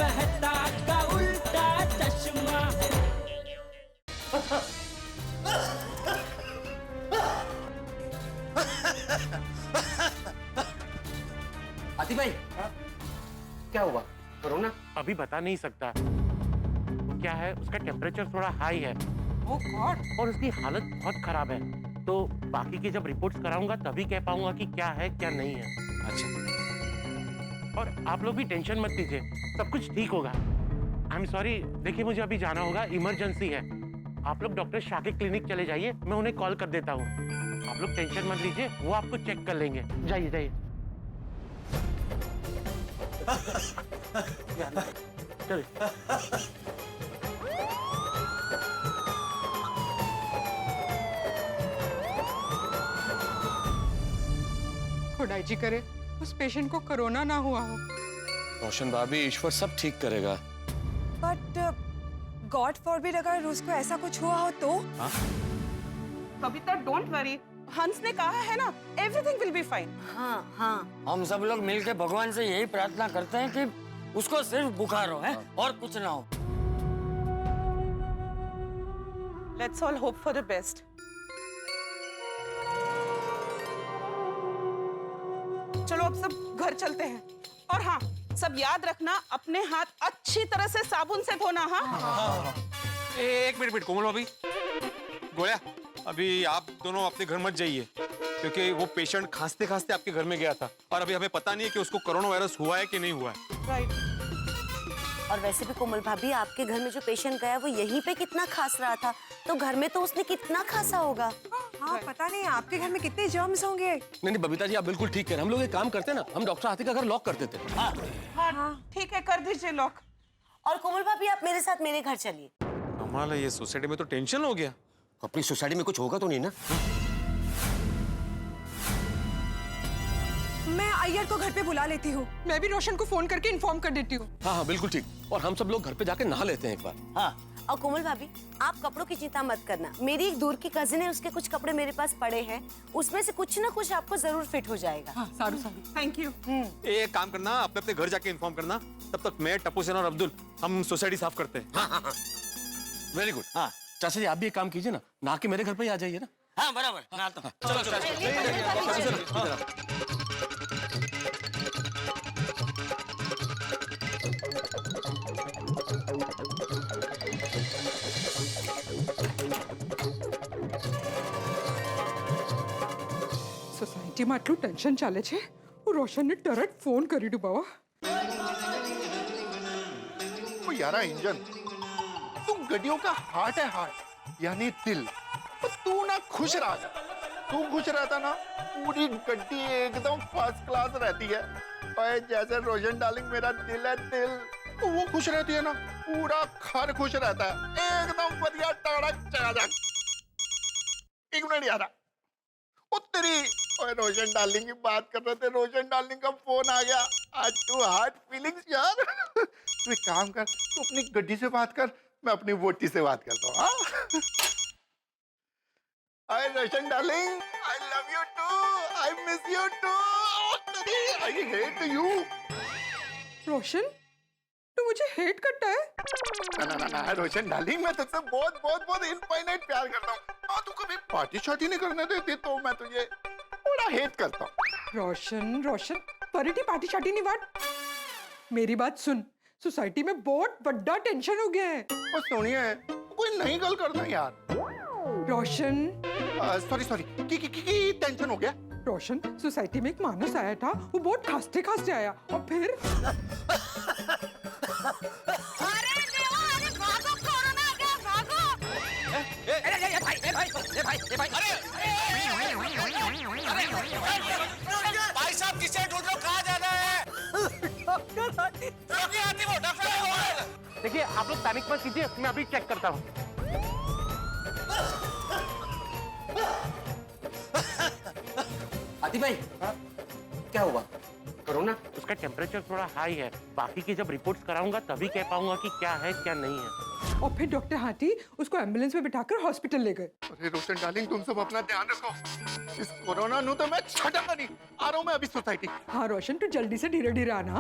कहता का उल्टा चश्मा। आती भाई, क्या हुआ? कोरोना? अभी बता नहीं सकता। वो क्या है, उसका टेम्परेचर थोड़ा हाई है। ओह गॉड। और उसकी हालत बहुत खराब है। तो बाकी की जब रिपोर्ट्स कराऊंगा तभी कह पाऊंगा कि क्या है क्या नहीं है। अच्छा। और आप लोग भी टेंशन मत लीजिए, सब कुछ ठीक होगा। आई एम सॉरी, देखिए मुझे अभी जाना होगा, इमरजेंसी है। आप लोग डॉक्टर शाह के क्लिनिक चले जाइए, मैं उन्हें कॉल कर देता हूँ। आप लोग टेंशन मत लीजिए, वो आपको चेक कर लेंगे। जाइए जाइए। चलिए। खुदाई जी करे उस पेशेंट को कोरोना ना हुआ हो। रोशन भाभी, ईश्वर सब ठीक करेगा। बट गॉड फॉरबिड अगर उसको ऐसा कुछ हुआ हो तो? कविता डोंट वरी, हंस ने कहा है ना, एवरीथिंग विल बी फाइन। हाँ हाँ, हम सब लोग मिलकर भगवान से यही प्रार्थना करते हैं कि उसको सिर्फ बुखार हो, है और कुछ ना हो। Let's all hope for the best. चलो अब सब घर चलते हैं। और हाँ, सब याद रखना अपने हाथ अच्छी तरह से साबुन से धोना। हाँ, एक मिनट कोमल भाभी, गोया, अभी आप दोनों अपने घर मत जाइए, क्योंकि वो पेशेंट खांसते खांसते आपके घर में गया था और अभी हमें पता नहीं है कि उसको कोरोना वायरस हुआ है कि नहीं हुआ है। राइट। और वैसे भी कोमल भाभी, आपके घर में जो पेशेंट गया वो यहीं पे कितना खांस रहा था, तो घर में तो उसने कितना खांसा होगा। हाँ, पता नहीं आपके घर में कितने जर्म्स होंगे। नहीं बबीता जी, आप बिल्कुल ठीक कह रहे हैं। हम लोग एक काम करते हैं ना, हम डॉक्टर हाथी का घर लॉक कर देते हैं। हाँ, ठीक है, कर दीजिए लॉक। और कोमल भाभी, आप मेरे साथ मेरे घर चलिए। हमारा ये सोसाइटी में तो टेंशन हो गया। अपनी सोसाइटी में कुछ होगा तो नहीं ना? मैं अय्यर को घर पे बुला लेती हूँ। मैं भी रोशन को फोन करके इन्फॉर्म कर देती हूँ। हाँ बिल्कुल ठीक। और हम सब लोग घर पे जाके नहा लेते हैं एक बार। हाँ, और कोमल भाभी, आप कपड़ों की चिंता मत करना। मेरी एक दूर की कजिन है, उसके कुछ कपड़े मेरे पास पड़े हैं, उसमें से कुछ ना कुछ आपको जरूर फिट हो जाएगा। हाँ, सारू सारू, थैंक यू। एक काम करना, अपने अपने घर जाके इन्फॉर्म करना। तब तक मैं, टप्पू सेन और अब्दुल हम सोसाइटी साफ करते हैं। Very good. हाँ चाचा जी, आप भी एक काम कीजिए ना, नहा के मेरे घर पे ही आ जाइए ना। हाँ बराबर। ना तो चलो चलो। સોસાયટીમાં આટલું ટેન્શન ચાલે છે, હું રોશનને તરત ફોન કરી દઉં બાવા। वो यारा इंजन, तू गड्डियों का हार्ट है, हार्ट यानी दिल। तो तू ना खुश रहा, तू खुश रहता ना, पूरी गड्डी एकदम फर्स्ट क्लास रहती है। और जैसे रोशन डार्लिंग मेरा दिल है, दिल, तो वो खुश रहती है ना, पूरा घर खुश रहता है, एकदम बढ़िया टड़क चकाचक। एक मिनट यारा, ओ तेरी, और रोशन डार्लिंग की बात कर रहे थे, रोशन डार्लिंग का फोन आ गया। आज तू हार्ट फीलिंग्स यार। तू एक काम कर, तू अपनी गड्डी से बात कर, मैं अपनी वोटी से बात करता हूँ। Hi Roshan darling, I love you too, I miss you too, I hate you. Roshan, तू मुझे हेट करता है? ना रोशन डार्लिंग, मैं तुझसे बहुत बहुत बहुत इनफाइनाइट प्यार करता हूँ। हाँ, तू कभी पार्टी शार्टी नहीं करने देती तो मैं तुझे थोड़ा हेट करता हूँ। रोशन रोशन, परिटी पार्टी शार्टी नहीं बात। मेरी बात सुन, सोसाइटी में बहुत बड़ा टेंशन हो गया है। और सुनिए, कोई नई गल करना यार। रोशन, सॉरी, की टेंशन हो गया? रोशन, सोसाइटी में एक मानस आया था, वो बहुत खांसते खांसते आया और फिर भाई साहब, किसे ढूंढ रहे हो? कहाँ जाना है? देखिए आप लोग पैनिक मत कीजिए, मैं अभी चेक करता हूँ। आती भाई, क्या हुआ? कोरोना? उसका टेम्परेचर थोड़ा हाई है, बाकी की जब रिपोर्ट्स कराऊंगा तभी कह पाऊंगा कि क्या है क्या नहीं है। और फिर डॉक्टर हाथी उसको एम्बुलेंस में बिठाकर हॉस्पिटल ले गए। अरे रोशन डार्लिंग, तुम सब अपना ध्यान रखो। इस कोरोना नु तो मैं छटांगा नहीं। आ रहा हूँ मैं अभी सोसाइटी। हाँ रोशन, तू जल्दी से धीरे धीरे आना।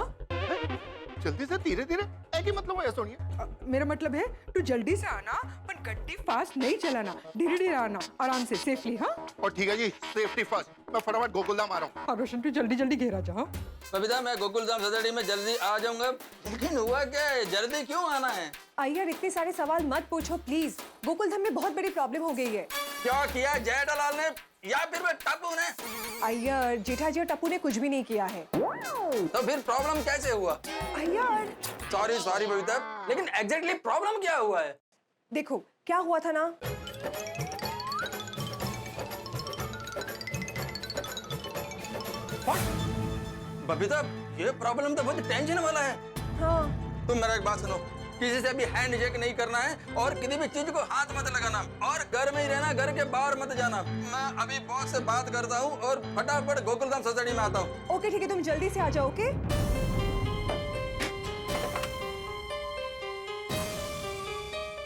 जल्दी से धीरे धीरे एक ही मतलब है सोनिया। मेरा मतलब है तू जल्दी से आना पर गड्डी फास्ट नहीं चलाना, धीरे धीरे आना, आराम से सेफली। हाँ और ठीक है जी, सेफ्टी फर्स्ट। मैं फटाफट गोकुलधाम आ रहा हूँ। और रोशन तू जल्दी जल्दी घेरा जा। हाँ? बबीता मैं गोकुलधाम सोसाइटी में जल्दी आ जाऊंगा, लेकिन हुआ क्या है, जल्दी क्यों आना है? अय्यर इतने सारे सवाल मत पूछो प्लीज, गोकुलधाम में बहुत बड़ी प्रॉब्लम हो गई है। क्या किया जेठालाल ने या फिर मैं टप्पू ने? अय्यर जेठाजी और टप्पू ने कुछ भी नहीं किया है। तो फिर प्रॉब्लम कैसे हुआ? अय्यर सॉरी सॉरी बबीता, लेकिन एग्जैक्टली प्रॉब्लम क्या हुआ है? देखो क्या हुआ था ना, बबीता ये प्रॉब्लम तो बहुत टेंशन वाला है। हाँ तुम मेरा एक बात सुनो, किसी से भी हैंड शेक नहीं करना है और किसी भी चीज को हाथ मत लगाना और घर में ही रहना, घर के बाहर मत जाना। मैं अभी बॉस से बात करता हूँ और फटाफट गोकुलधाम सोसाइटी में आता हूँ। ओके ठीक है, तुम जल्दी से आ जाओ। ओके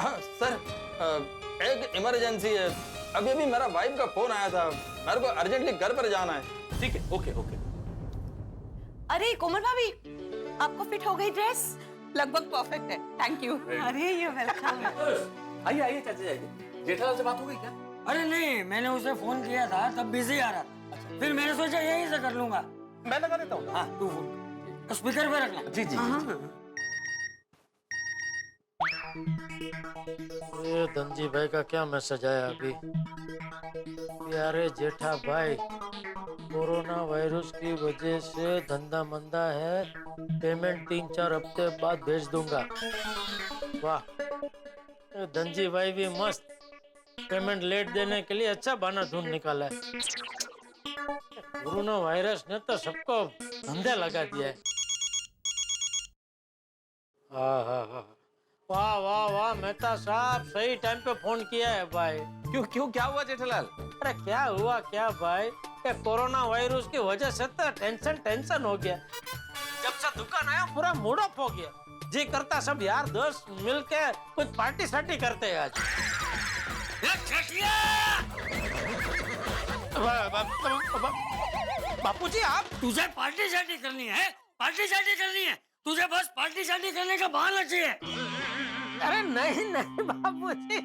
हाँ सर, एक इमरजेंसी है। अभी अभी मेरा वाइफ का फोन आया था, मेरे को अर्जेंटली घर पर जाना है। ठीक है, ओके ओके। अरे कोमल भाभी, आपको फिट हो गई ड्रेस? लगभग परफेक्ट है, थैंक यू। अरे ये वेलकम। आइए आइए चाचा जाइए। जेठालाल से बात हो गई क्या? अरे नहीं, मैंने उसे फोन किया था तब बिजी आ रहा था। फिर मैंने सोचा यहीं से कर लूंगा। मैं लगा देता हूँ। हाँ तू फोन स्पीकर पे रखना। जी जी ये धनजी भाई का क्या मैसेज आया अभी? प्यारे जेठा भाई, कोरोना वायरस की वजह से धंधा मंदा है, पेमेंट 3-4 हफ्ते बाद भेज दूंगा। वाह, ये धनजी भाई भी मस्त, पेमेंट लेट देने के लिए अच्छा बहाना ढूंढ निकाला है। कोरोना वायरस ने तो सबको धंधे लगा दिया है। हाँ हाँ हाँ, वाह वाह वाह, मेहता साहब सही टाइम पे फोन किया है भाई। क्यों क्यों क्या हुआ जेठालाल? अरे क्या हुआ क्या भाई, ये कोरोना वायरस की वजह से तो टेंशन हो गया। जब से दुकान आया पूरा मूड ऑफ हो गया, जी करता सब यार दोस्त मिलके कुछ पार्टी सार्टी करते हैं आज। बापूजी आप, तुझे पार्टी शार्टी करनी है? पार्टी शार्टी करनी है तुझे, बस पार्टी शार्टी करने का बहाना चाहिए। अरे नहीं नहीं बापूजी,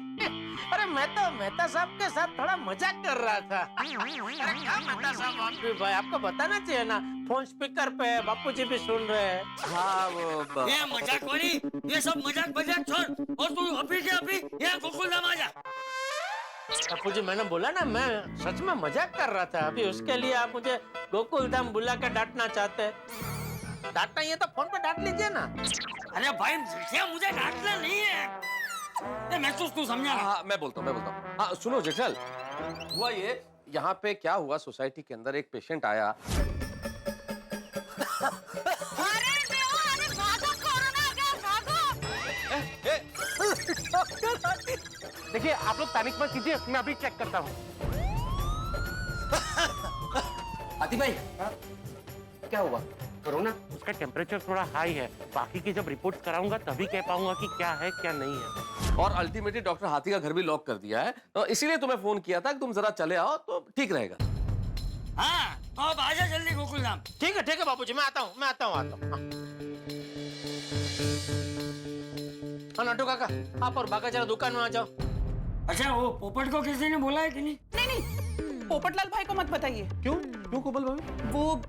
अरे मैं तो मेहता साहब के साथ थोड़ा मजाक कर रहा था। अरे क्या मेहता साहब, आप भी भाई, आपको बताना चाहिए ना, फोन स्पीकर पे है, बापूजी भी सुन रहे हैं। हाँ वो ये मजाक वाली, ये सब मजाक छोड़ और तू अभी के अभी यहाँ गोकुलधाम आ जा। बापूजी मैंने बोला ना, मैं सच में मजाक कर रहा था। अभी उसके लिए आप मुझे गोकुलधाम बुला के डांटना चाहते हैं? डांटना ही है तो फोन पे डांट लीजिए ना। अरे भाई मुझे डांटना नहीं है, महसूस तू समझा ना? हाँ मैं बोलता हूँ। हाँ सुनो जेठालाल, हुआ ये, यहाँ पे क्या हुआ, सोसाइटी के अंदर एक पेशेंट आया। देखिए आप लोग पैनिक मत कीजिए, मैं अभी चेक करता हूँ। आती भाई क्या हुआ? कोरोना? उसका टेम्परेचर थोड़ा हाई है, बाकी की जब रिपोर्ट कराऊंगा तभी कह पाऊंगा कि क्या है क्या नहीं है। और अल्टीमेटली डॉक्टर हाथी का घर भी लॉक कर दिया है, तो इसीलिए तुम्हें फोन किया था कि तुम जरा चले आओ तो ठीक रहेगा। हाँ तो अब आजा जल्दी गोकुलधाम। ठीक है बापूजी, मैं आता हूँ हाँ। नट्टू काका, आप और बाका जरा दुकान में आ जाओ। अच्छा वो पोपट को किसी ने बोला है कि नहीं? नहीं, पोपटलाल भाई को मत बताइए। क्यों क्यों कोमल भाभी? वो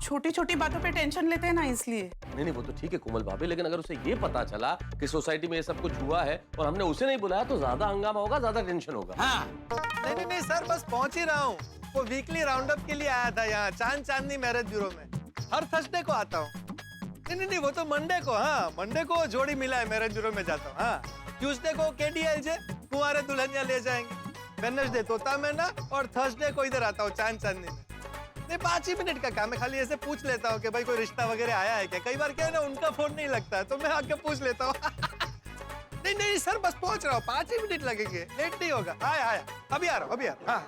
छोटी छोटी बातों पे टेंशन लेते हैं ना, इसलिए। नहीं वो तो ठीक है कोमल भाभी, लेकिन अगर उसे ये पता चला कि सोसाइटी में ये सब कुछ हुआ है और हमने उसे नहीं बुलाया तो ज्यादा हंगामा होगा, ज्यादा टेंशन होगा। हाँ नहीं सर, बस पहुंच ही रहा हूँ। वो वीकली राउंड अप के लिए आया था यहाँ चांदनी मैरिज ब्यूरो में। हर थर्सडे को आता हूँ। नहीं वो तो मंडे को, हाँ मंडे को जोड़ी मिला है, मैरिज ब्यूरो में जाता हूँ। हाँ ट्यूसडे को KDLJ कुंवारे दुल्हनिया ले जाएंगे, वेडनेसडे तोता मैना और थर्सडे को इधर आता हूँ चांदनी में। नहीं 5 ही मिनट का काम है, खाली ऐसे पूछ लेता हूँ कि भाई कोई रिश्ता वगैरह आया है क्या। कई बार क्या है ना, उनका फोन नहीं लगता है तो मैं आके पूछ लेता हूँ। नहीं सर, बस पहुंच रहा हूँ, 5 ही मिनट लगेंगे, लेट नहीं होगा। आया अभी आ रहा हूँ। हाँ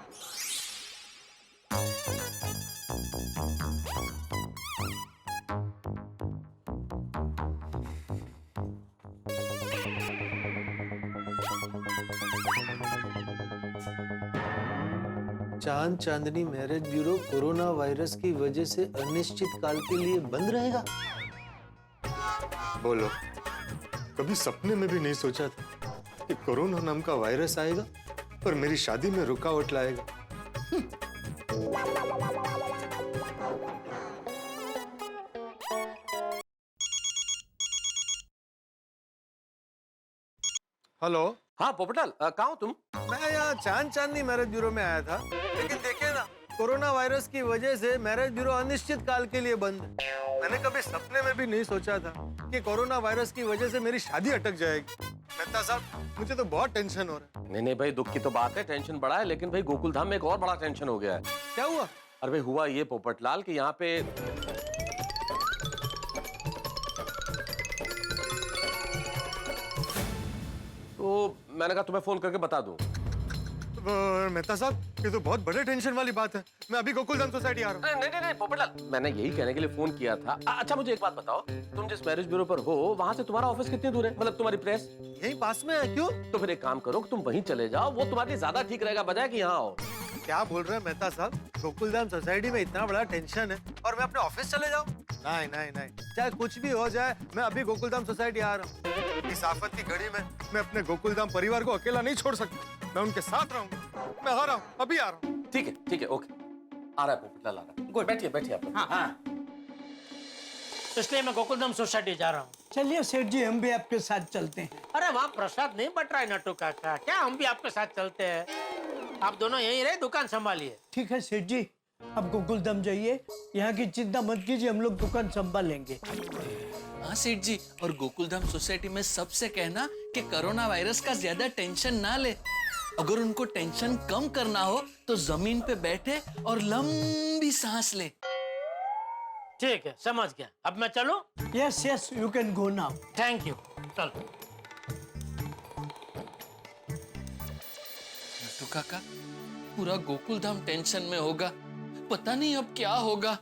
चांदनी मैरिज ब्यूरो कोरोना वायरस की वजह से अनिश्चित काल के लिए बंद रहेगा। बोलो, कभी सपने में भी नहीं सोचा था कि कोरोना नाम का वायरस आएगा और मेरी शादी में रुकावट लाएगा। हेलो। हाँ पोपटलाल, कहाँ हो तुम? मैं यहाँ चांदनी मैरिज ब्यूरो में आया था, लेकिन देखिए ना, कोरोना वायरस की वजह से मैरिज ब्यूरो अनिश्चित काल के लिए बंद है। मैंने कभी सपने में भी नहीं सोचा था कि कोरोना वायरस की वजह से मेरी शादी अटक जाएगी। मेहता साहब, मुझे तो बहुत टेंशन हो रहा है। नहीं भाई, दुख की तो बात है, टेंशन बड़ा है, लेकिन भाई गोकुल धाम में एक और बड़ा टेंशन हो गया है। क्या हुआ? अरे भाई हुआ ये पोपटलाल कि यहाँ पे तो मैंने कहा तुम्हें फोन करके बता दूं। मेहता साहब, ये तो बहुत बड़े टेंशन वाली बात है। मैं अभी गोकुलधाम सोसाइटी आ रहा हूँ। नहीं पोपटलाल, मैंने यही कहने के लिए फोन किया था। अच्छा मुझे एक बात बताओ, तुम जिस मैरिज ब्यूरो पर हो वहाँ से तुम्हारा ऑफिस कितनी दूर है? मतलब तुम्हारी प्रेस यही पास में है। क्यों? तो फिर एक काम करो कि तुम वहीं चले जाओ, वो तुम्हारे लिए ज्यादा ठीक रहेगा बजाय कि यहाँ आओ। क्या बोल रहे हैं मेहता साहब? गोकुलधाम सोसाइटी में इतना बड़ा टेंशन है और मैं अपने ऑफिस चले जाऊँ? नहीं, चाहे कुछ भी हो जाए, मैं अभी गोकुलधाम सोसाइटी आ रहा हूँ। इस आफत की घड़ी में मैं अपने गोकुलधाम परिवार को अकेला नहीं छोड़ सकता। मैं उनके साथ रहूंगा। मैं आ रहा हूँ, अभी आ रहा हूँ। ठीक है, ओके। आ रहा है पोपटलाल, आ रहा है। गुड, बैठिए आप। हाँ। तो इसलिए मैं गोकुलधाम सोसाइटी जा रहा हूँ। चलिए सेठ जी, हम भी आपके साथ चलते हैं। अरे वहाँ प्रसाद नहीं बट रहा है नट्टू काका, क्या हम भी आपके साथ चलते हैं? आप दोनों यहीं रहे, दुकान संभालिए। ठीक है सेठ जी, आप गोकुलधाम जाइए, यहाँ की चिंता मत कीजिए, हम लोग दुकान संभाल लेंगे। हाँ सेठ जी, और गोकुलधाम सोसाइटी में सबसे कहना कि कोरोना वायरस का ज्यादा टेंशन ना ले। अगर उनको टेंशन कम करना हो तो जमीन पे बैठे और लंबी सांस ले। ठीक है, समझ गया। अब मैं चलूं? Yes, you can go now. Thank you. चल। नट्टू काका, पूरा गोकुलधाम टेंशन में होगा, पता नहीं अब क्या होगा।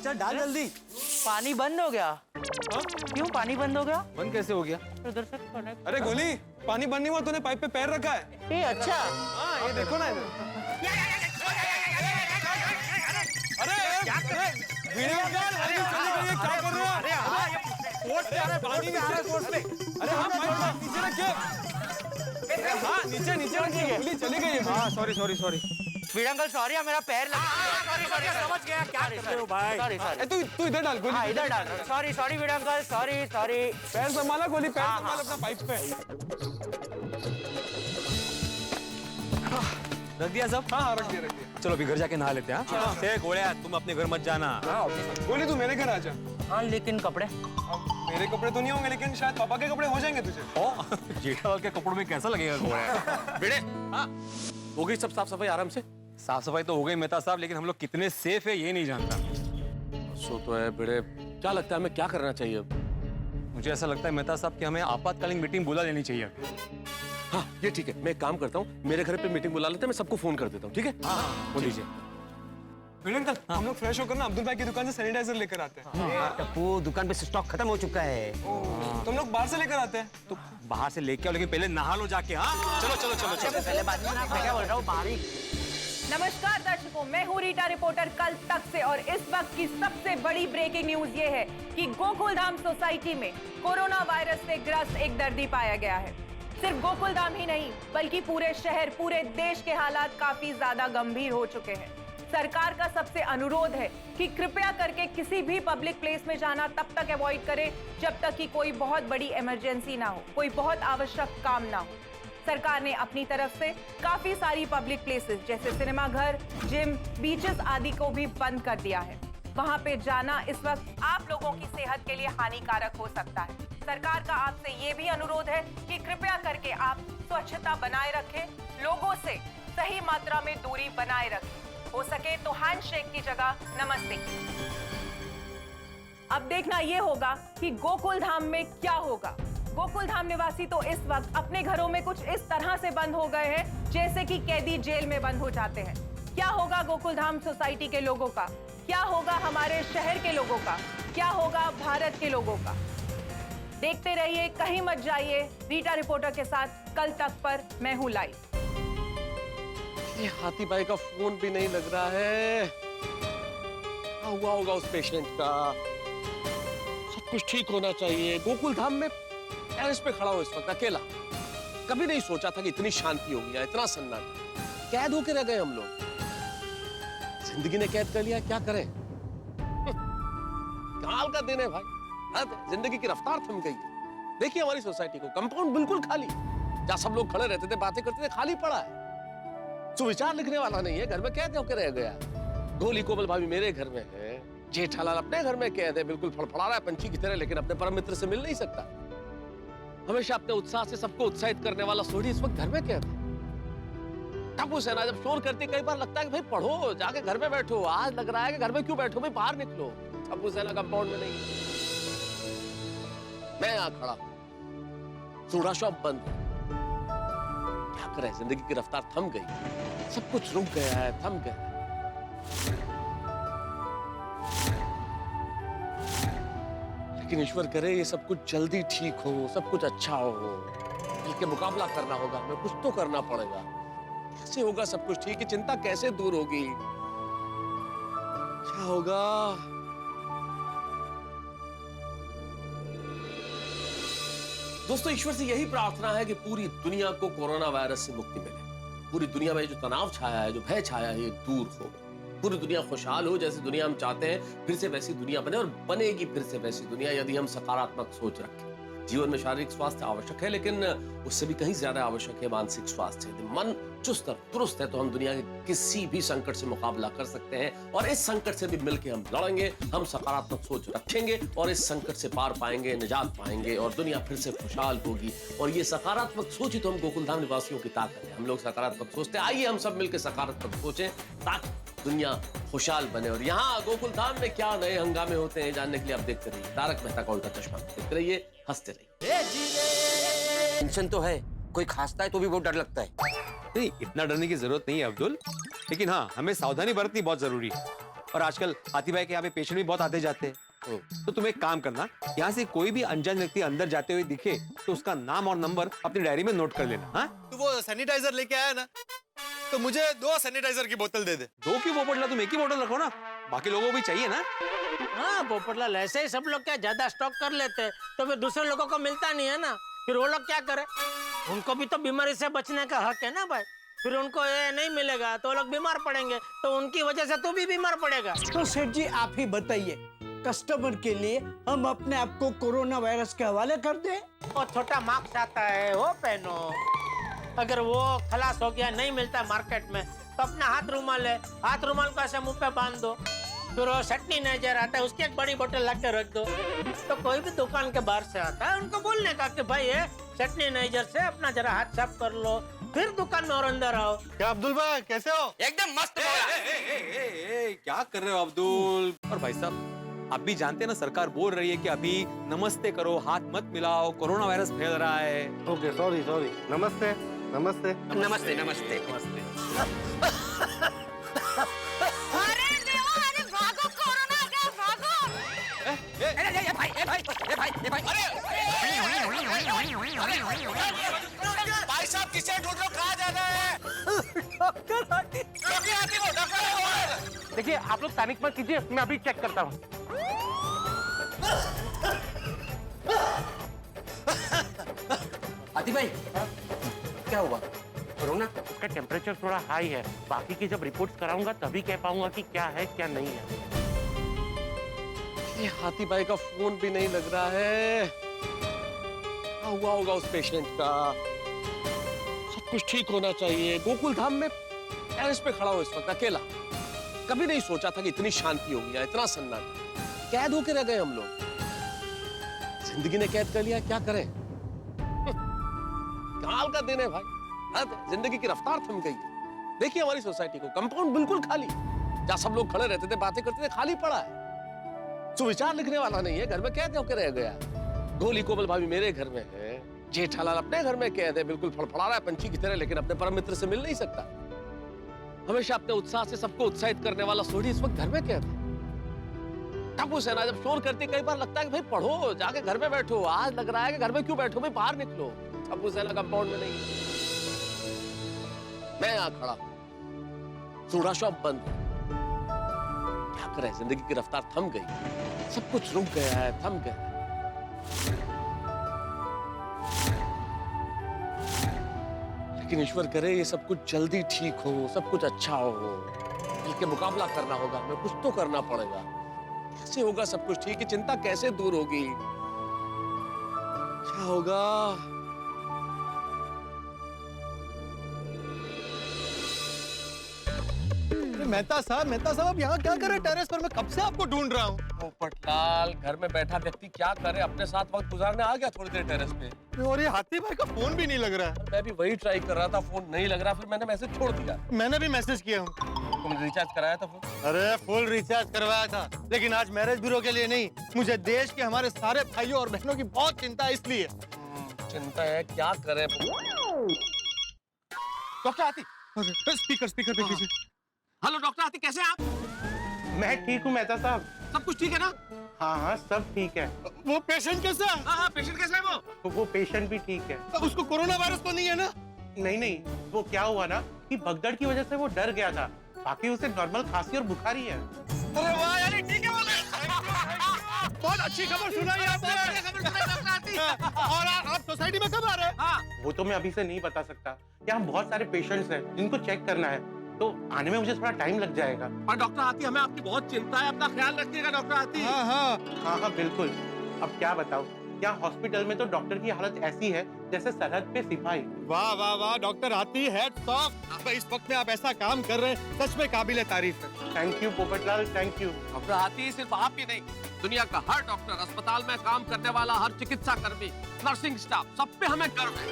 चल डाल जल्दी। पानी बंद हो गया। क्यों पानी बंद हो गया? बंद कैसे हो गया? उधर से connect। अरे गोली, पानी बंद नहीं हुआ, तूने पाइप पे पैर रखा है। ये अच्छा। हाँ, ये देखो ना इधर। अरे क्या कर रहे हो? पानी नीचे फोर्स पे। अरे हाँ, पाइप नीचे रखिए। हाँ, नीचे रखिए। गोली चली गई है। हाँ, सॉरी। वीर अंकल सॉरी, मेरा पैर लगा। सॉरी, समझ गया क्या कर रहे हो भाई। सॉरी। तू इधर डाल गोली। हाँ, इधर डाल। सॉरी वीर अंकल, सॉरी। पैर संभाला गोली, पैर संभाल अपना पाइप पे। रख दिया सब? हाँ, रख दिया। चलो अभी घर जाके नहा लेते हैं। हाँ? गोलिया, तुम अपने घर मत जाना। गोली तू मेरे घर आ जा। हाँ, लेकिन कपड़े? मेरे कपड़े तो नहीं होंगे, लेकिन शायद पापा के कपड़े हो जाएंगे तुझे। जेठालाल के कपड़ों में कैसा लगेगा गोलिया? बेटे, हाँ हो गई सब साफ सफाई आराम से? साफ सफाई तो हो गई मेहता साहब, लेकिन हम लोग कितने सेफ है ये नहीं जानता। सो तो है बेटे, क्या लगता है हमें क्या करना चाहिए? मुझे ऐसा लगता है मेहता साहब कि हमें आपातकालीन मीटिंग बुला लेनी चाहिए। हाँ ये ठीक है, मैं एक काम करता हूँ, मेरे घर पे मीटिंग बुला लेते हैं, मैं सबको फोन कर देता हूँ। ठीक है? हाँ बोल दीजिए। अंकल, हम लोग फ्रेश होकर ना अब्दुल भाई की दुकान से सैनिटाइजर लेकर आते हैं। टप्पू, दुकान पे स्टॉक खत्म हो चुका है। तो हम लोग बाहर से लेकर आते हैं। तो बाहर से लेके आओ, लेकिन पहले नहा लो जाके। हाँ चलो। पहले बाद में मैं क्या बोल रहा हूँ, बाहरी। नमस्कार दर्शकों, मैं हूँ रीटा रिपोर्टर कल तक से, और इस वक्त की सबसे बड़ी ब्रेकिंग न्यूज ये है कि गोकुलधाम सोसाइटी में कोरोना वायरस से ग्रस्त एक दर्दी पाया गया है। सिर्फ गोकुलधाम ही नहीं, बल्कि पूरे शहर, पूरे देश के हालात काफी ज्यादा गंभीर हो चुके हैं। सरकार का सबसे अनुरोध है कि कृपया करके किसी भी पब्लिक प्लेस में जाना तब तक अवॉइड करें जब तक कि कोई बहुत बड़ी इमरजेंसी ना हो, कोई बहुत आवश्यक काम ना हो। सरकार ने अपनी तरफ से काफी सारी पब्लिक प्लेसेस जैसे सिनेमाघर, जिम, बीचेस आदि को भी बंद कर दिया है। वहां पे जाना इस वक्त आप लोगों की सेहत के लिए हानिकारक हो सकता है। सरकार का आपसे ये भी अनुरोध है कि कृपया करके आप स्वच्छता बनाए रखें, लोगों से सही मात्रा में दूरी बनाए रखें, हो सके तो हैंडशेक की जगह नमस्ते। अब देखना यह होगा कि गोकुल धाम में क्या होगा। गोकुल धाम निवासी तो इस वक्त अपने घरों में कुछ इस तरह से बंद हो गए हैं जैसे कि कैदी जेल में बंद हो जाते हैं। क्या होगा गोकुल धाम सोसाइटी के लोगों का, क्या होगा हमारे शहर के लोगों का, क्या होगा भारत के लोगों का? देखते रहिए, कहीं मत जाइए। रीटा रिपोर्टर के साथ कल तक पर मैं हूं लाइव। ये हाथी भाई का फोन भी नहीं लग रहा है। क्या हुआ होगा उस पेशेंट का? सब कुछ ठीक होना चाहिए। गोकुल धाम में टेरेस पे खड़ा हूं इस वक्त अकेला। कभी नहीं सोचा था कि इतनी शांति होगी या इतना सन्नाटा। कैद होके रह गए हम लोग। जिंदगी ने कैद कर लिया, क्या करें? काल का दिन है भाई। जिंदगी की रफ्तार थम गई है। देखिए हमारी सोसाइटी को, कंपाउंड बिल्कुल खाली। जहां सब लोग खड़े रहते थे, बातें करते थे, खाली पड़ा है। सुविचार लिखने वाला नहीं है, घर में कैद होकर रह गया। गोली कोमल भाभी मेरे घर में है, जेठालाल अपने घर में कैद है, बिल्कुल फड़फड़ा रहा है पंछी की तरह, लेकिन अपने परम मित्र से मिल नहीं सकता। हमेशा अपने उत्साह से सबको उत्साहित करने वाला सोढ़ी इस वक्त घर में कैद है। टप्पू सेना जब शोर करती कई बार लगता है कि भाई पढ़ो, जाके घर में बैठो। आज लग रहा है कि घर में क्यों बैठो भाई, बाहर निकलो। टप्पू सेना कंपाउंड में नहीं, मैं यहां खड़ा, सूढ़ा शॉप बंद। क्या करें, जिंदगी की रफ्तार थम गई, सब कुछ रुक गया है, थम गया। लेकिन ईश्वर करे ये सब कुछ जल्दी ठीक हो, सब कुछ अच्छा हो। मिलके मुकाबला करना होगा, हमें कुछ तो करना पड़ेगा। कैसे होगा सब कुछ ठीक? चिंता कैसे दूर होगी? क्या होगा? दोस्तों, ईश्वर से यही प्रार्थना है कि पूरी दुनिया को कोरोना वायरस से मुक्ति मिले। पूरी दुनिया में जो तनाव छाया है, जो भय छाया है, ये दूर हो। पूरी दुनिया खुशहाल हो, जैसी दुनिया हम चाहते हैं फिर से वैसी दुनिया बने, और बनेगी फिर से वैसी दुनिया यदि हम सकारात्मक सोच रखें। जीवन में शारीरिक स्वास्थ्य आवश्यक है, लेकिन उससे भी कहीं ज्यादा आवश्यक है मानसिक स्वास्थ्य। यदि मन चुस्त और दुरुस्त है तो हम दुनिया के किसी भी संकट से मुकाबला कर सकते हैं, और इस संकट से भी मिलकर हम लड़ेंगे। हम सकारात्मक सोच रखेंगे और इस संकट से पार पाएंगे, निजात पाएंगे, और दुनिया फिर से खुशहाल होगी। और ये सकारात्मक सोच ही तो हम गोकुलधाम निवासियों की ताकत है। हम लोग सकारात्मक सोचते हैं। आइए हम सब मिलकर सकारात्मक सोचें ताकि दुनिया खुशहाल बने। और यहाँ गोकुलधाम में क्या नए हंगामे होते हैं जानने के लिए आप देखते रहिए तारक मेहता का उल्टा चश्मा। देखते रहिए, हंसते रहिए। टेंशन तो है, कोई खांसता है तो भी बहुत डर लगता है। नहीं, इतना डरने की जरूरत नहीं है अब्दुल, लेकिन हाँ, हमें सावधानी बरतनी बहुत जरूरी है। और आजकल हाथी भाई के यहाँ पे पेशेंट भी बहुत आते जाते हैं। तो तुम एक काम करना, यहाँ से कोई भी अनजान व्यक्ति अंदर जाते हुए दिखे तो उसका नाम और नंबर अपनी डायरी में नोट कर लेना। हाँ, तू वो सैनिटाइजर लेके आया ना, तो मुझे 2 सैनिटाइजर की बोतल दे दे। 2 की पोपटला, तुम एक ही बोतल रखो ना, बाकी लोगों को भी चाहिए ना। हाँ पोपटलाल, ऐसे ही सब लोग क्या ज्यादा स्टॉक कर लेते हैं तो फिर दूसरे लोगों को मिलता नहीं है ना, फिर वो लोग क्या करे? उनको भी तो बीमारी से बचने का हक है ना भाई। फिर उनको ये नहीं मिलेगा तो वो लोग बीमार पड़ेंगे, तो उनकी वजह से तू भी बीमार पड़ेगा। तो सेठ जी आप ही बताइए, कस्टमर के लिए हम अपने आप को कोरोना वायरस के हवाले कर दें? और छोटा मास्क आता है वो पहनो। अगर वो खलास हो गया, नहीं मिलता मार्केट में, तो अपना हाथ रुमाल है, हाथ रुमाल को ऐसे मुंह पे बांध दो। फिर वो सैनिटाइजर आता है, उसकी एक बड़ी बोतल ला के रख दो। तो कोई भी दुकान के बाहर से आता है, उनको बोलने का कि भाई ये सैनिटाइजर से अपना जरा हाथ साफ कर लो, फिर दुकान में और अंदर आओ। क्या अब्दुल भाई कैसे हो? एकदम मस्त। क्या कर रहे हो अब्दुल? और भाई साहब, आप भी जानते हैं ना, सरकार बोल रही है कि अभी नमस्ते करो, हाथ मत मिलाओ, कोरोना वायरस फैल रहा है। ओके, सॉरी सॉरी, नमस्ते नमस्ते नमस्ते नमस्ते नमस्ते। अरे देवा, अरे भागो, कोरोना आ गया, भागो। भाई साहब किसे ढूंढ लो, कहाँ जाना है? देखिए आप लोग पैनिक मत कीजिए, मैं अभी चेक करता हूँ। हाथी भाई, क्या हुआ? कोरोना उसका टेम्परेचर थोड़ा हाई है। बाकी की जब रिपोर्ट्स कराऊंगा तभी कह पाऊंगा कि क्या है क्या नहीं है। ये हाथी भाई का फोन भी नहीं लग रहा है। क्या हुआ होगा उस पेशेंट का? सब कुछ ठीक होना चाहिए। गोकुल धाम में टेरेस पे खड़ा हूं इस वक्त अकेला। कभी नहीं सोचा था कि इतनी शांति होगी या इतना सन्नाटा। कैद होके रह गए हम लोग। जिंदगी ने कैद कर लिया, क्या करें? काल का दिन है भाई। जिंदगी की रफ्तार थम गई है। देखिए हमारी सोसाइटी को, कंपाउंड बिल्कुल खाली। जहां सब लोग खड़े रहते थे, बातें करते थे, खाली पड़ा है। सुविचार लिखने वाला नहीं है, घर में कैद होकर रह गया। गोली कोमल भाभी मेरे घर में है, जेठालाल अपने घर में कैद है, बिल्कुल फड़फड़ा रहा है पंछी की तरह, लेकिन अपने परम मित्र से मिल नहीं सकता। हमेशा अपने उत्साह से सबको उत्साहित करने वाला सोढ़ी इस वक्त घर में कैद है। टप्पू सेना जब शोर करती कई बार लगता है कि भाई पढ़ो, जाके घर में बैठो। आज लग रहा है कि घर में क्यों बैठो, भाई बाहर निकलो। टप्पू सेना कंपाउंड में नहीं, मैं यहाँ खड़ा हूं, सूढ़ा शॉप बंद है। क्या करें, जिंदगी की रफ्तार थम गई, सब कुछ रुक गया है, थम गया। लेकिन ईश्वर करे ये सब कुछ जल्दी ठीक हो, सब कुछ अच्छा हो। मिलके मुकाबला करना होगा, हमें कुछ तो करना पड़ेगा। कैसे होगा सब कुछ ठीक? चिंता कैसे दूर होगी? क्या होगा? मेहता साहब आप यहाँ क्या कर रहे हैं टेरेस पर? मैं कब से आपको ढूंढ रहा हूँ। पोपटलाल, घर में बैठा व्यक्ति क्या करे, अपने साथ वक्त गुजारने आ गया थोड़ी देर टेरेस पे। और ये हाथी भाई का फोन भी नहीं लग रहा है। मैं भी वही ट्राई कर रहा था, फोन नहीं लग रहा, फिर मैंने मैसेज छोड़ दिया। मैंने भी मैसेज किया हूँ। तुमने रिचार्ज कराया था फोन? अरे फुल रिचार्ज करवाया था, लेकिन आज मैरिज ब्यूरो के लिए नहीं, मुझे देश के हमारे सारे भाइयों और बहनों की बहुत चिंता है, इसलिए। चिंता है, क्या करें? डॉक्टर आती, स्पीकर देख लीजिए। हेलो डॉक्टर आती, कैसे हैं आप? मैं ठीक हूँ मेहता साहब। सब कुछ ठीक है ना? हाँ सब ठीक है। वो पेशेंट कैसा है? हाँ पेशेंट कैसा है? वो पेशेंट भी ठीक है। उसको कोरोना वायरस तो नहीं है ना? नहीं, वो क्या हुआ ना कि भगदड़ की वजह से वो डर गया था, बाकी उसे नॉर्मल खांसी और बुखार ही है। अरे वाह यार, ठीक है। बहुत अच्छी खबर सुनाई आपने। और आप सोसाइटी में कब आ रहे हैं? वो तो मैं अभी से नहीं बता सकता। यहाँ बहुत सारे पेशेंट्स हैं जिनको चेक करना है, तो आने में मुझे थोड़ा टाइम लग जाएगा। पर डॉक्टर आती, हमें आपकी बहुत चिंता है, अपना ख्याल रखिएगा डॉक्टर आती। हाँ बिल्कुल। अब क्या बताऊँ, यहाँ हॉस्पिटल में तो डॉक्टर की हालत ऐसी है जैसे सरहद पे सिपाही। वाह डॉक्टर आती, हैट्स ऑफ। इस वक्त में आप ऐसा काम कर रहे हैं, सच में काबिले तारीफ है। Thank you Popatlal, thank you. Doctor आती सिर्फ आप ही नहीं, दुनिया का हर डॉक्टर, अस्पताल में काम करने वाला हर चिकित्सा कर्मी, नर्सिंग स्टाफ, सब पे हमें गर्व है।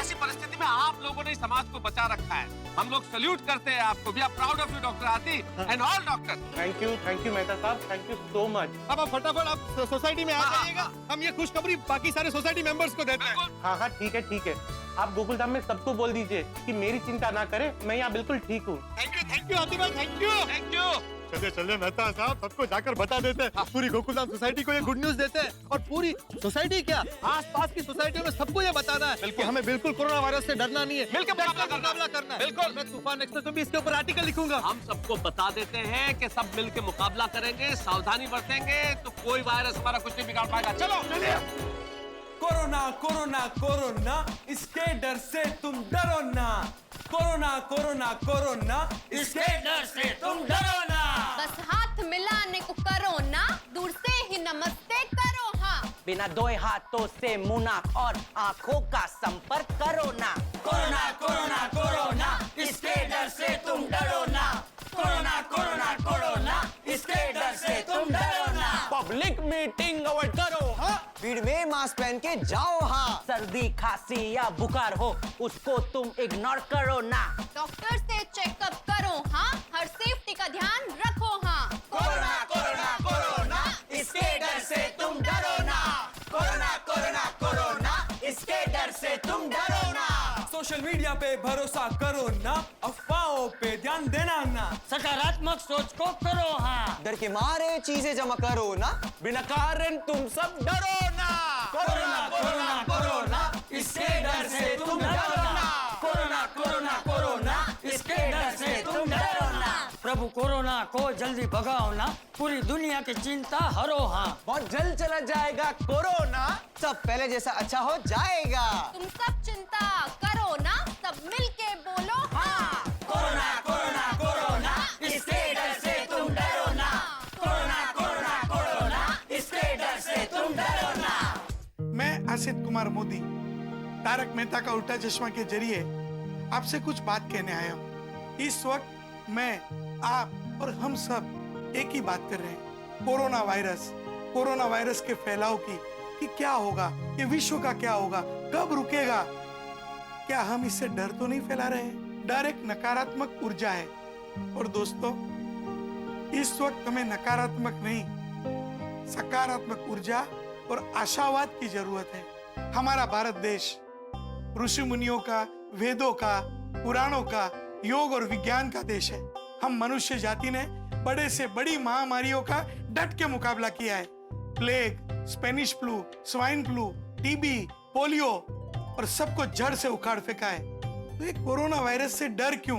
ऐसी परिस्थिति में आप लोगों ने समाज को बचा रखा है, हम लोग सल्यूट करते हैं आपको। We are proud of you doctor Hathi and all doctor. Thank you Mehta साहब, थैंक यू सो मच। अब आप फटाफट आप सोसाइटी में आ जाइएगा, हम ये खुशखबरी बाकी सारे सोसाइटी मेंबर्स को देते हैं। हाँ ठीक है। आप गोकुलधाम में सबको बोल दीजिए कि मेरी चिंता ना करे, मैं यहाँ बिल्कुल ठीक हूँ। थैंक यू हाथी भाई, थैंक यू। चलिए मेहता साहब, सबको जाकर बता देते हैं, पूरी गोकुलधाम सोसाइटी को ये गुड न्यूज देते हैं, और पूरी सोसाइटी क्या, आसपास की सोसाइटियों में सबको ये बताना है कि हमें बिल्कुल कोरोना वायरस से डरना नहीं है, मिलकर मुकाबला करना है। बिल्कुल। मैं तूफान एक्सप्रेस में भी इसके ऊपर आर्टिकल लिखूंगा। हम सबको बता देते हैं कि सब मिलकर मुकाबला करेंगे, सावधानी बरतेंगे, तो कोई वायरस हमारा कुछ नहीं बिगाड़ पाएगा। चलो चलिए। कोरोना कोरोना कोरोना, इसके डर से तुम डरो ना। कोरोना कोरोना कोरोना, इसके डर से तुम डरो ना। बस हाथ मिलाने को करो ना, दूर से ही नमस्ते करो। हाँ, बिना धोए हाथों से मुंह नाक और आंखों का संपर्क करो ना। कोरोना कोरोना कोरोना, इसके डर से तुम डरो ना। कोरोना कोरोना कोरोना, इसके डर से तुम डरो ना। पब्लिक मीटिंग अवॉइड करो। हाँ, भीड़ में मास्क पहन के जाओ। हाँ, सर्दी खांसी या बुखार हो उसको तुम इग्नोर करो ना। डॉक्टर से चेकअप करो। हाँ, हर सेफ्टी का ध्यान रखो। हाँ, कोरोना कोरोना कोरोना, इसके डर से तुम डरो ना। कोरोना कोरोना कोरोना, इसके डर से तुम डरो ना। सोशल मीडिया पे भरोसा करो ना, अफवाहों पे ध्यान देना ना। सकारात्मक सोच को करो। हाँ, डर के मारे चीजें जमा करो ना, बिना कारण तुम सब डरो ना। कोरोना कोरोना कोरोना, इसके डर से तुम डरो ना। कोरोना कोरोना कोरोना, इसके डर से तुम डरो ना। प्रभु कोरोना को जल्दी भगाओ ना, पूरी दुनिया की चिंता हरो। हाँ, बहुत जल्द चला जाएगा कोरोना, सब पहले जैसा अच्छा हो जाएगा। तुम सब चिंता करो ना, सब मिलके बोलो आसित कुमार मोदी तारक मेहता का उल्टा चश्मा के जरिए आपसे कुछ बात कहने आया हूँ। इस वक्त मैं, आप और हम सब एक ही बात कर रहे हैं, कोरोना वायरस के फैलाव की, कि क्या होगा, ये विश्व का क्या होगा, कब रुकेगा। क्या हम इससे डर तो नहीं फैला रहे हैं? डर एक नकारात्मक ऊर्जा है और दोस्तों इस वक्त हमें नकारात्मक नहीं, सकारात्मक ऊर्जा और आशावाद की जरूरत है। हमारा भारत देश ऋषि मुनियों का, वेदों का, पुराणों का, योग और विज्ञान का देश है। हम मनुष्य जाति ने बड़े से बड़ी महामारियों का डट के मुकाबला किया है। Plague, Spanish flu, swine flu, TB, polio और सबको जड़ से उखाड़ फेंका है। तो ये कोरोना वायरस से डर क्यों?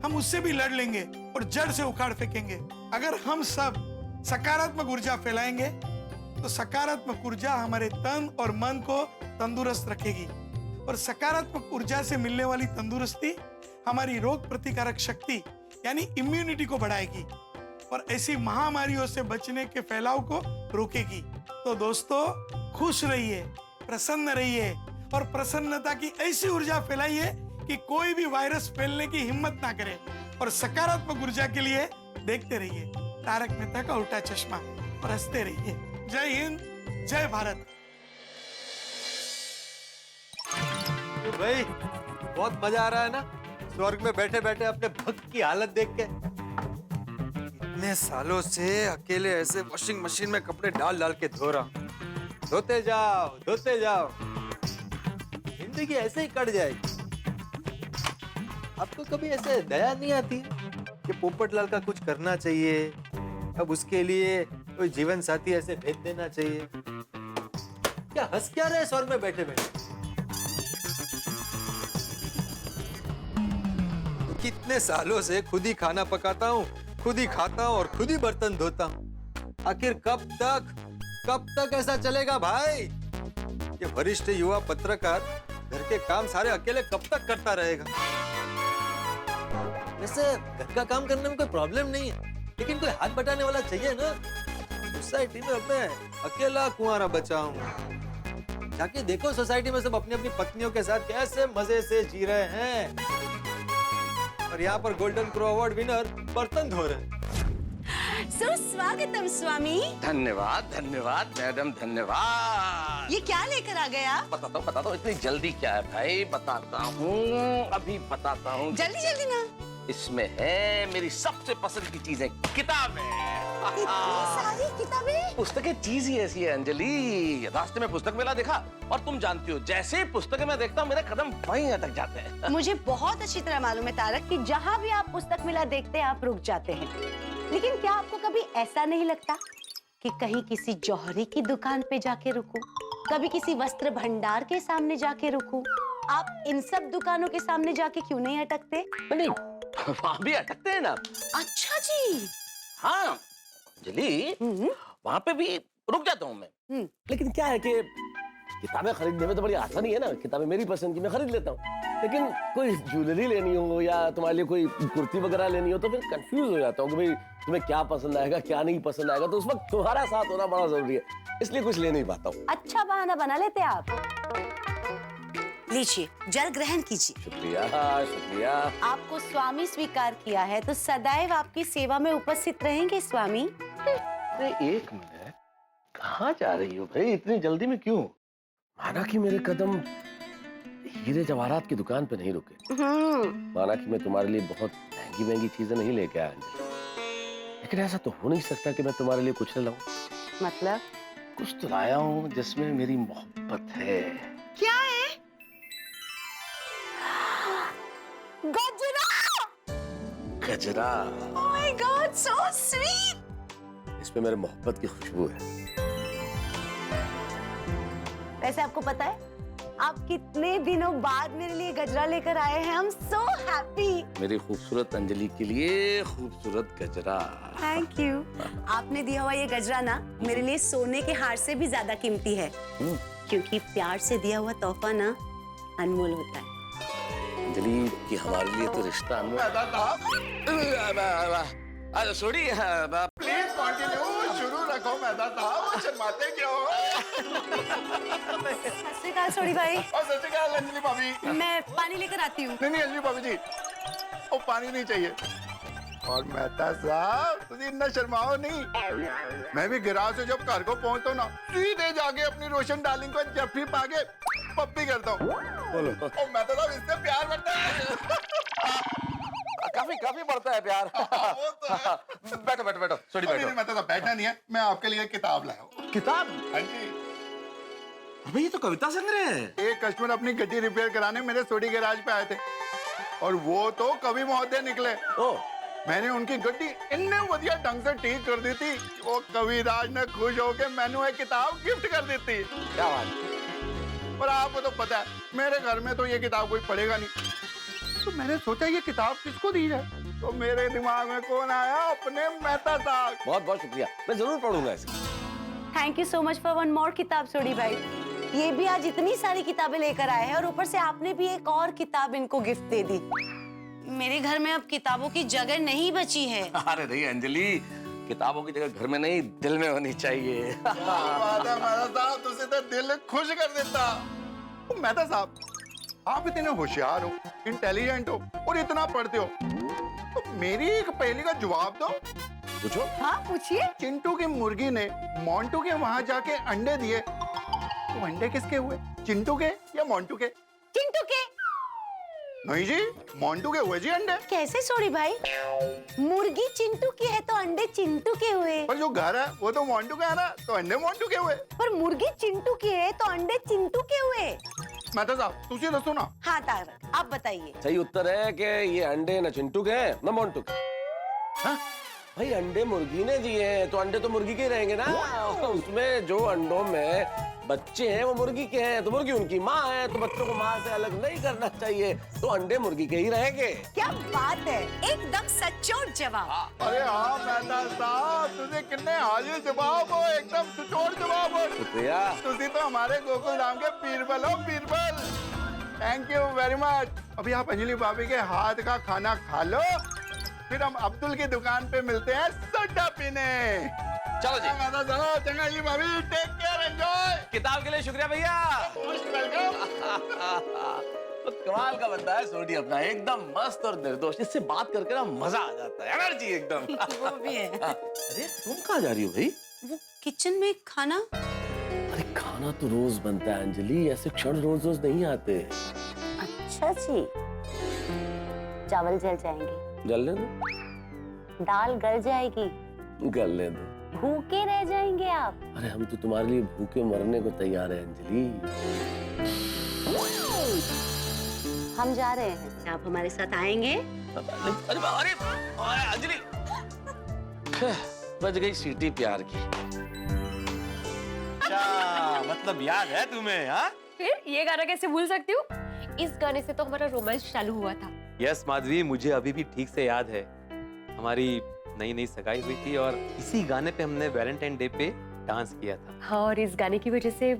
हम उससे भी लड़ लेंगे और जड़ से उखाड़ फेंकेंगे। अगर हम सब सकारात्मक ऊर्जा फैलाएंगे तो सकारात्मक ऊर्जा हमारे तन और मन को तंदुरुस्त रखेगी और सकारात्मक ऊर्जा से मिलने वाली तंदुरुस्ती हमारी रोग प्रतिकारक शक्ति यानी इम्यूनिटी को बढ़ाएगी और ऐसी महामारियों से बचने के फैलाव को रोकेगी। तो दोस्तों खुश रहिए, प्रसन्न रहिए और प्रसन्नता की ऐसी ऊर्जा फैलाइए कि कोई भी वायरस फैलने की हिम्मत ना करे। और सकारात्मक ऊर्जा के लिए देखते रहिए तारक मेहता का उल्टा चश्मा और हंसते रहिए। जय हिंद, जय भारत। तो भाई बहुत मजा आ रहा है ना स्वर्ग में बैठे बैठे अपने भक्त की हालत देख के। इतने सालों से अकेले ऐसे वॉशिंग मशीन में कपड़े डाल डाल के धो रहा हूं। धोते जाओ, जिंदगी ऐसे ही कट जाएगी। आपको कभी ऐसे दया नहीं आती कि पोपटलाल का कुछ करना चाहिए, अब उसके लिए कोई जीवन साथी ऐसे भेज देना चाहिए? क्या हंस क्या रहे स्वर्ग में बैठे बैठे? कितने सालों से खुद ही खाना पकाता हूँ, खुद ही खाता हूँ और खुद ही बर्तन धोता हूँ। आखिर कब तक ऐसा चलेगा भाई? ये वरिष्ठ युवा पत्रकार घर के काम सारे अकेले कब तक करता रहेगा? वैसे घर का काम करने में कोई प्रॉब्लम नहीं है, लेकिन कोई हाथ बटाने वाला चाहिए ना। सोसाइटी में मैं अकेला कुंवारा बचा हूँ। जाके देखो सोसाइटी में सब अपनी अपनी पत्नियों के साथ कैसे मजे से जी रहे हैं और यहाँ पर गोल्डन क्रो अवार्ड विनर बर्तन धो रहे हैं। सुस्वागतम स्वामी। धन्यवाद मैडम, धन्यवाद। ये क्या लेकर आ गए आप? बताता हूँ। इतनी जल्दी क्या है भाई? बताता हूँ। जल्दी ना। इसमें है मेरी सबसे पसंद की चीजें, किताबें। सारी किताबें? पुस्तकें चीज ही ऐसी है अंजलि। रास्ते में पुस्तक मेला देखा और तुम जानती हो जैसे ही पुस्तकें मैं देखता हूँ मेरे कदम वहीं अटक जाते हैं। मुझे बहुत अच्छी तरह मालूम है तारक कि जहाँ भी आप पुस्तक मेला देखते हैं आप रुक जाते हैं। लेकिन क्या आपको कभी ऐसा नहीं लगता कि कहीं किसी जौहरी की दुकान पे जाके रुकूं, कभी किसी वस्त्र भंडार के सामने जाके रुकूं? आप इन सब दुकानों के सामने जाके क्यों नहीं अटकते? नहीं, वहाँ भी अटकते हैं ना। अच्छा जी। हाँ अंजलि, वहाँ पे भी रुक जाता हूँ मैं। लेकिन क्या है कि किताबें खरीदने में तो बड़ी आसानी है ना। किताबें मेरी पसंद की मैं खरीद लेता हूँ, लेकिन कोई ज्वेलरी लेनी हो या तुम्हारे लिए कोई कुर्ती वगैरह लेनी हो तो फिर कंफ्यूज हो जाता हूँ कि भाई तुम्हें क्या पसंद आएगा क्या नहीं पसंद आएगा। तो उस वक्त तुम्हारा साथ होना बड़ा जरूरी है, इसलिए कुछ ले नहीं पाता हूँ। अच्छा बहाना बना लेते आप। लीजिए, जल ग्रहण कीजिए। शुक्रिया। आपको स्वामी स्वीकार किया है तो सदैव आपकी सेवा में उपस्थित रहेंगे स्वामी। एक मिनट, कहाँ जा रही हो भाई? इतनी जल्दी में क्यों? माना कि मेरे कदम हीरे जवाहरात की दुकान पे नहीं रुके, माना कि मैं तुम्हारे लिए बहुत महंगी चीजें नहीं लेके आया, लेकिन ऐसा तो हो नहीं सकता कि मैं तुम्हारे लिए कुछ न लाऊं। मतलब? कुछ तो लाया हूँ जिसमें मेरी मोहब्बत है। क्या है? गजरा। Oh my God, so sweet. इसमें मेरे मोहब्बत की खुशबू है। वैसे आपको पता है आप कितने दिनों बाद मेरे लिए गजरा लेकर आए हैं? I'm so happy. मेरी खूबसूरत अंजलि के लिए खूबसूरत गजरा। Thank you. आपने दिया हुआ ये गजरा ना मेरे लिए सोने के हार से भी ज्यादा कीमती है, क्योंकि प्यार से दिया हुआ तोहफा ना अनमोल होता है। अंजलि कि हमारे लिए तो रिश्ता अनमोल। प्लीज कंटिन्यू, शुरू रखो मेहता साहब, शर्माते क्यों? सत श्री अकाल सोडी भाई। और सत श्री अकाल अंजलि भाभी। मैं पानी लेकर आती हूँ। नहीं अंजलि भाभी जी, वो पानी नहीं चाहिए। और मेहता साहब तुझे इतना शर्माओ नहीं, मैं भी गिराज से जब घर को पहुंचता हूँ ना, सीधे जाके अपनी रोशन डार्लिंग को जफ्फी पाके पप्पी करता हूँ। बोलो। और मेहता साहब इससे प्यार बढ़ता है। काफी बढ़ता है प्यार। बैठो बैठो बैठो, सॉरी बैठो। मेहता साहब बैठना नहीं है, मैं आपके लिए किताब लाया हूँ। किताब? हाँ जी। अबे ये तो कविता संग्रह है। एक कस्टमर अपनी गड्डी रिपेयर कराने मेरे सोडी गैराज पे आए थे, और वो तो कवि महोदय निकले। मैंने उनकी गड्डी इतने बढ़िया ढंग से ठीक कर दी थी, वो कविराज ने खुश होकर मैंने एक किताब गिफ्ट कर दी थी। क्या बात? पर आपको तो पता है मेरे घर में तो ये किताब कोई पढ़ेगा नहीं, तो मैंने सोचा ये किताब किसको दी जाए, तो मेरे दिमाग में कौन आया? अपने मेहता साहब। बहुत बहुत शुक्रिया, मैं जरूर पढ़ूंगा इसे। Thank you so much for one more किताब सोडी भाई। ये भी आज इतनी सारी किताबें लेकर आए हैं, और ऊपर से आपने भी एक और किताब इनको गिफ्ट दे दी। मेरे घर में अब किताबों की जगह नहीं बची है। अरे नहीं अंजलि, किताबों की जगह घर में नहीं, दिल में होनी चाहिए। बात है मेहता साहब, तुझे तो दिल खुश कर देता। मेहता साहब आप इतने होशियार हो, इंटेलिजेंट हो और इतना पढ़ते हो, तो मेरी एक पहेली का जवाब दो। पूछो। हाँ पूछिए। चिंटू की मुर्गी ने मोंटू के वहां जाके अंडे दिए, तो अंडे किसके हुए? चिंटू के या मोंटू के? चिंटू के। नहीं जी, मोंटू के हुए जी अंडे। कैसे सोडी भाई? मुर्गी चिंटू की है तो अंडे चिंटू के हुए। पर जो घर है वो तो मोंटू का है ना, तो अंडे मोंटू के हुए। पर मुर्गी चिंटू की है तो अंडे चिंटू के हुए। मेहता साहब तुझे दसो ना। हाँ तारक आप बताइए। सही उत्तर है कि ये अंडे न चिंटू के हैं न मोंटू के। हाँ? भाई अंडे मुर्गी ने दिए हैं तो अंडे तो मुर्गी के ही रहेंगे ना। उसमें जो अंडों में बच्चे हैं वो मुर्गी के हैं, तो मुर्गी उनकी माँ है, तो बच्चों को माँ से अलग नहीं करना चाहिए, तो अंडे मुर्गी के ही रहेंगे। क्या बात है, एकदम सचोट जवाब। अरे हाँ मेहता साहब तुझे कितने हाजिर जवाब हो, एकदम सचोट जवाब हो। शुक्रिया। तुझे तो हमारे गोकुल धाम के बीरबल हो, Birbal. Thank you very much. अभी आप अंजलि भाभी के हाथ का खाना खा लो, फिर हम अब्दुल की दुकान पे मिलते हैं सोडा पीने। चलो जी। चंगा अंजलि भाभी, टेक केयर, एंजॉय। किताब के लिए शुक्रिया भैया। Most welcome. तो कमाल का बंदा है सोडी अपना, एकदम मस्त और निर्दोष। इससे बात करके ना मजा आ जाता है, एनर्जी एकदम। वो भी है। अरे तुम कहाँ जा रही हो भाई? वो किचन में खाना। अरे खाना तो रोज बनता है अंजलि, ऐसे क्षण रोज रोज नहीं आते। अच्छा जी। चावल जल जाएंगे। गलने दो। दाल गल जाएगी। गलने दो। भूखे रह जाएंगे आप। अरे हम तो तुम्हारे लिए भूखे मरने को तैयार हैं अंजलि। हम जा रहे हैं, आप हमारे साथ आएंगे? अरे अंजलि, बज गई सीटी प्यार की। अच्छा मतलब याद है तुम्हें? हाँ फिर ये गाना कैसे भूल सकती हूँ? इस गाने से तो हमारा रोमांस चालू हुआ था। यस माधवी, मुझे अभी भी ठीक से याद है। हमारी नई नई सगाई हुई थी और इसी गाने पे हमने वैलेंटाइन डे पे डांस किया था। हाँ, और इस गाने की वजह से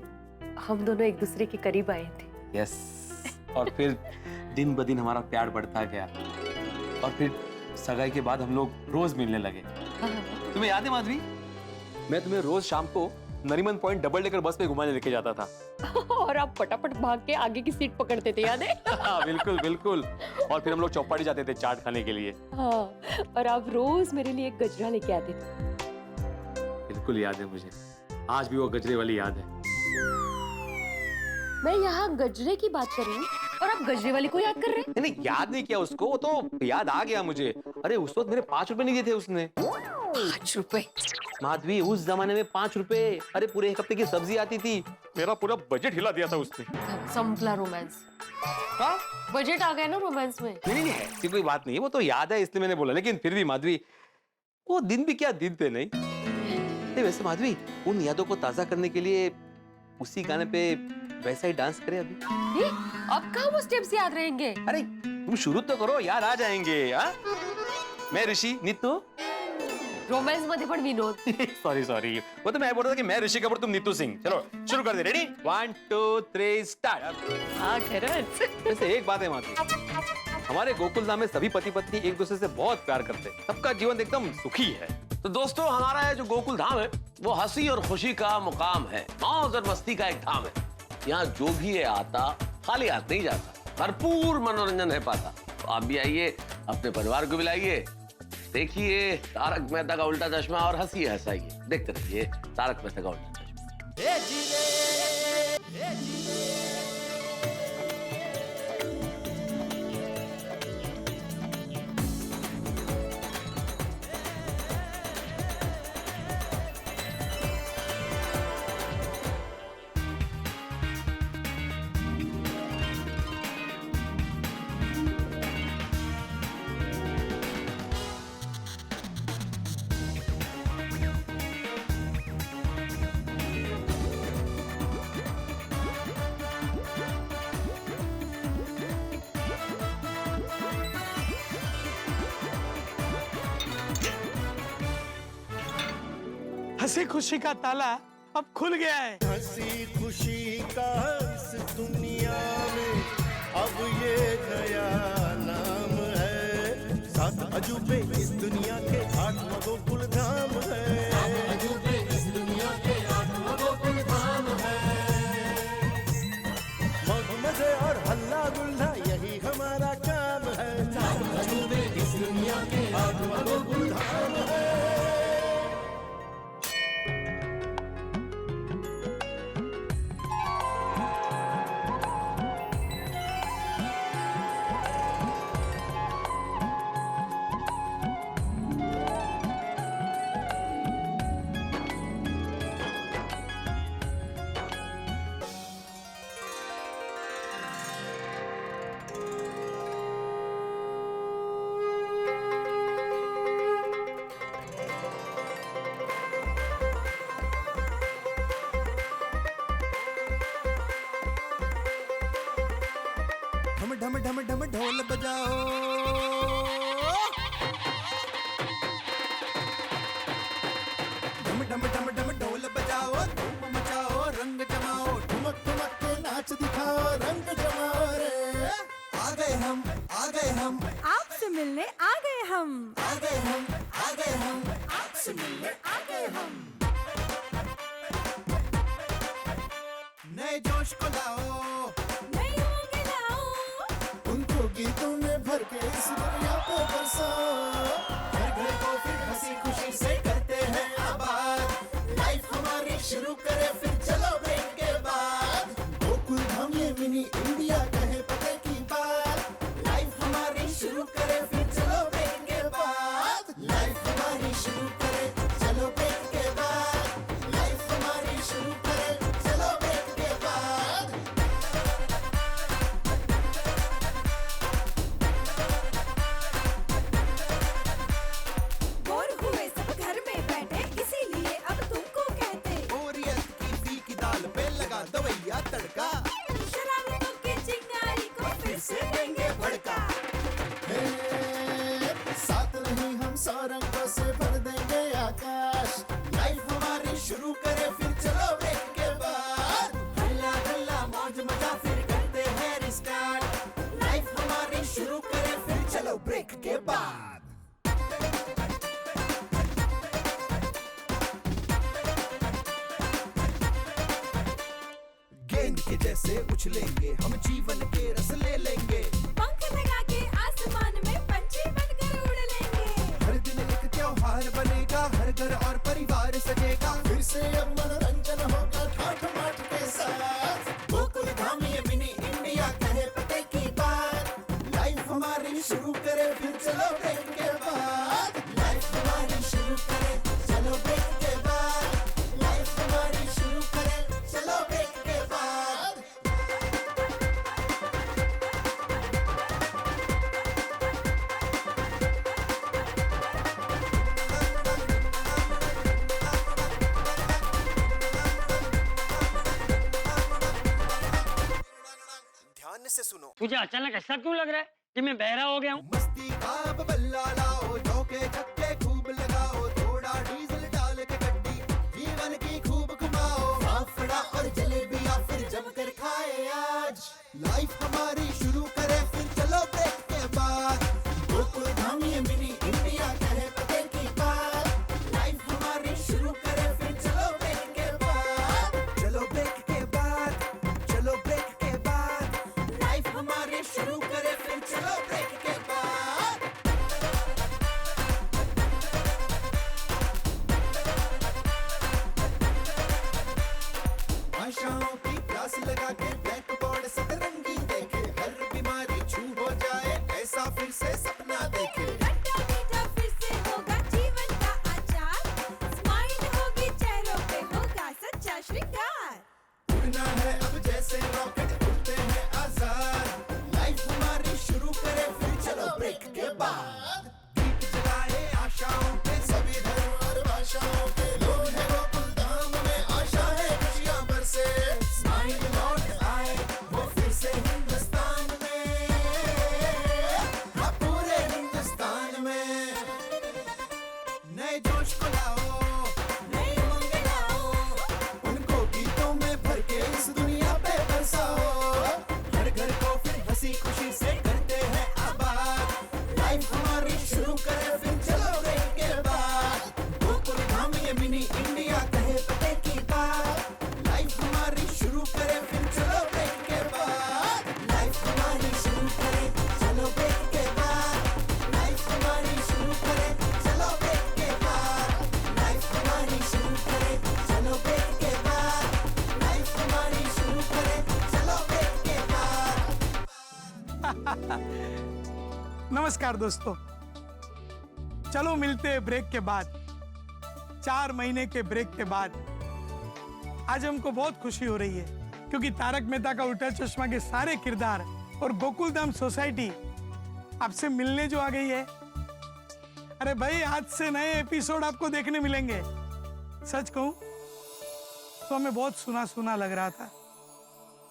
हम दोनों एक दूसरे के करीब आए थे। यस। और फिर दिन ब दिन हमारा प्यार बढ़ता गया, और फिर सगाई के बाद हम लोग रोज मिलने लगे। तुम्हें याद है माधवी, मैं तुम्हें रोज शाम को Nariman point double decker bus पे घुमाने लेके जाता था। और आप फटाफट भाग के आगे की सीट पकड़ते थे, याद है? हाँ बिल्कुल बिल्कुल। और फिर हम लोग चौपाटी जाते थे चाट खाने के लिए। हाँ, और आप रोज मेरे लिए एक गजरा लेके आते थे। बिल्कुल याद है मुझे, आज भी वो गजरे वाली याद है। मैं यहाँ गजरे की बात कर रही हूँ और आप गजरे वाली को याद कर रहे हैं? नहीं याद नहीं किया उसको, वो तो याद आ गया मुझे। अरे उस वक्त मेरे 5 रुपए नहीं दिए थे उसने। 5 रुपए? माधवी उस जमाने में 5 रुपए, अरे पूरे एक हफ्ते की सब्जी आती थी। मेरा पूरा बजट हिला दिया था उसने। संपला रोमांस। हाँ? बजट आ गया ना रोमांस में। नहीं नहीं ऐसी कोई बात नहीं है, वो तो याद है इसलिए मैंने बोला। लेकिन फिर भी माधवी, वो दिन भी क्या दिन थे नहीं। वैसे माधवी, उन यादों को ताजा करने के लिए उसी गाने पे वैसा ही डांस करें अभी। अब कहाँ वो स्टेप्स याद रहेंगे? अरे तुम शुरू तो करो, याद आ जाएंगे। मैं ऋषि, नीतू। रोमांस मध्ये पण विनोद। सॉरी वो तो मैं बोल रहा था कि मैं ऋषि कपूर तुम नीतू सिंह। चलो शुरू कर दे। Ready 1 2 3 start. हाँ खरंच। वैसे एक बात है माधवी, हमारे गोकुल धाम में सभी पति पत्नी एक दूसरे से बहुत प्यार करते हैं, सबका जीवन एकदम सुखी है। तो दोस्तों, हमारा ये जो गोकुल धाम है वो हंसी और खुशी का मुकाम है, मौज और मस्ती का एक धाम है। यहाँ जो भी है आता खाली हाथ नहीं जाता, भरपूर मनोरंजन है पाता। तो आप भी आइए, अपने परिवार को भी लाइए, देखिए तारक मेहता का उल्टा चश्मा और हंसी हंसाइए। देखते रहिए तारक मेहता का उल्टा चश्मा। हंसी खुशी का ताला अब खुल गया है। हंसी खुशी का इस दुनिया में अब ये नया नाम है। 7 अजूबे इस दुनिया के 8वां गोकुल धाम है। 7 अजूबे इस दुनिया के 8वां गोकुल धाम है। मौज मजे और हल्ला गुल्ला यही हमारा काम है। 7 अजूबे इस दुनिया के 8वां गोकुल धाम है। ढम ढम ढम ढोल बजाओ। ढम ढम ढम ढम ढोल बजाओ, धूम मचाओ, रंग जमाओ, ठुमक ठुमक के नाच दिखाओ, रंग जमाओ रे। आ गए हम, आ गए हम, आपसे मिलने आ गए हम। आ गए हम, आ गए हम, आपसे मिलने आ गए हम। नए जोश को लाओ, गीतों में भर के इस दुनिया को बरसाओ। घर घर को फिर हंसी खुशी से करते हैं आबाद। लाइफ हमारी शुरू करे फिर चलो ब्रेक के बाद। गोकुल धाम ये मिनी इंडिया कहे पते की बात। लाइफ हमारी शुरू करे फिर चलो ब्रेक के बाद। लाइफ हमारी शुरू करे चलो ब्रेक के बाद। लाइफ हमारी शुरू करे चलो ब्रेक के बाद। दवैया तड़का, शरारतों की चिंगारी को फिर से देंगे भड़का। साथ नहीं हम 100 रंगों से भर देंगे आकाश। लाइफ हमारी शुरू करे फिर चलो ब्रेक के बाद। हल्ला हल्ला मौज मजा फिर करते हैं रिस्टार्ट। लाइफ हमारी शुरू करे फिर चलो ब्रेक के बाद। गेंद के जैसे उछलेंगे हम, जीवन के रस ले लेंगे। पंख लगा के आसमान में पंछी बनकर उड़ लेंगे। हर दिन एक त्योहार बनेगा, हर घर और परिवार सजेगा। फिर से अब मनोरंजन होगा ठाठ माठ के साथ। गोकुल धाम ये मिनी इंडिया कहे पते की बात। लाइफ हमारी शुरू करे फिर चलो ब्रेक के बाद। लाइफ हमारी शुरू करे चलो ब्रेक के बाद। लाइफ हमारी शुरू करे चलो ब्रेक के बाद। ध्यान से सुनो। तुझे अचानक ऐसा क्यों लग रहा है कि मैं बहरा हो गया हूँ? मस्ती का बल्ला लाओ, झोंके छक्के खूब लगाओ। थोड़ा डीजल डाल के गड्डी जीवन की खूब घुमाओ। फाफड़ा और जलेबियां फिर जमकर खाए आज। लाइफ हमारी शुरू करे फिर चलो ब्रेक के बाद। गोकुल धाम ये मिनी इंडिया कहे पते की बात। नमस्कार दोस्तों, चलो मिलते हैं ब्रेक के बाद। 4 महीने के ब्रेक के बाद आज हमको बहुत खुशी हो रही है, क्योंकि तारक मेहता का उल्टा चश्मा के सारे किरदार और गोकुलधाम सोसाइटी आपसे मिलने जो आ गई है। अरे भाई, आज से नए एपिसोड आपको देखने मिलेंगे। सच कहूं तो हमें बहुत सुना सुना लग रहा था,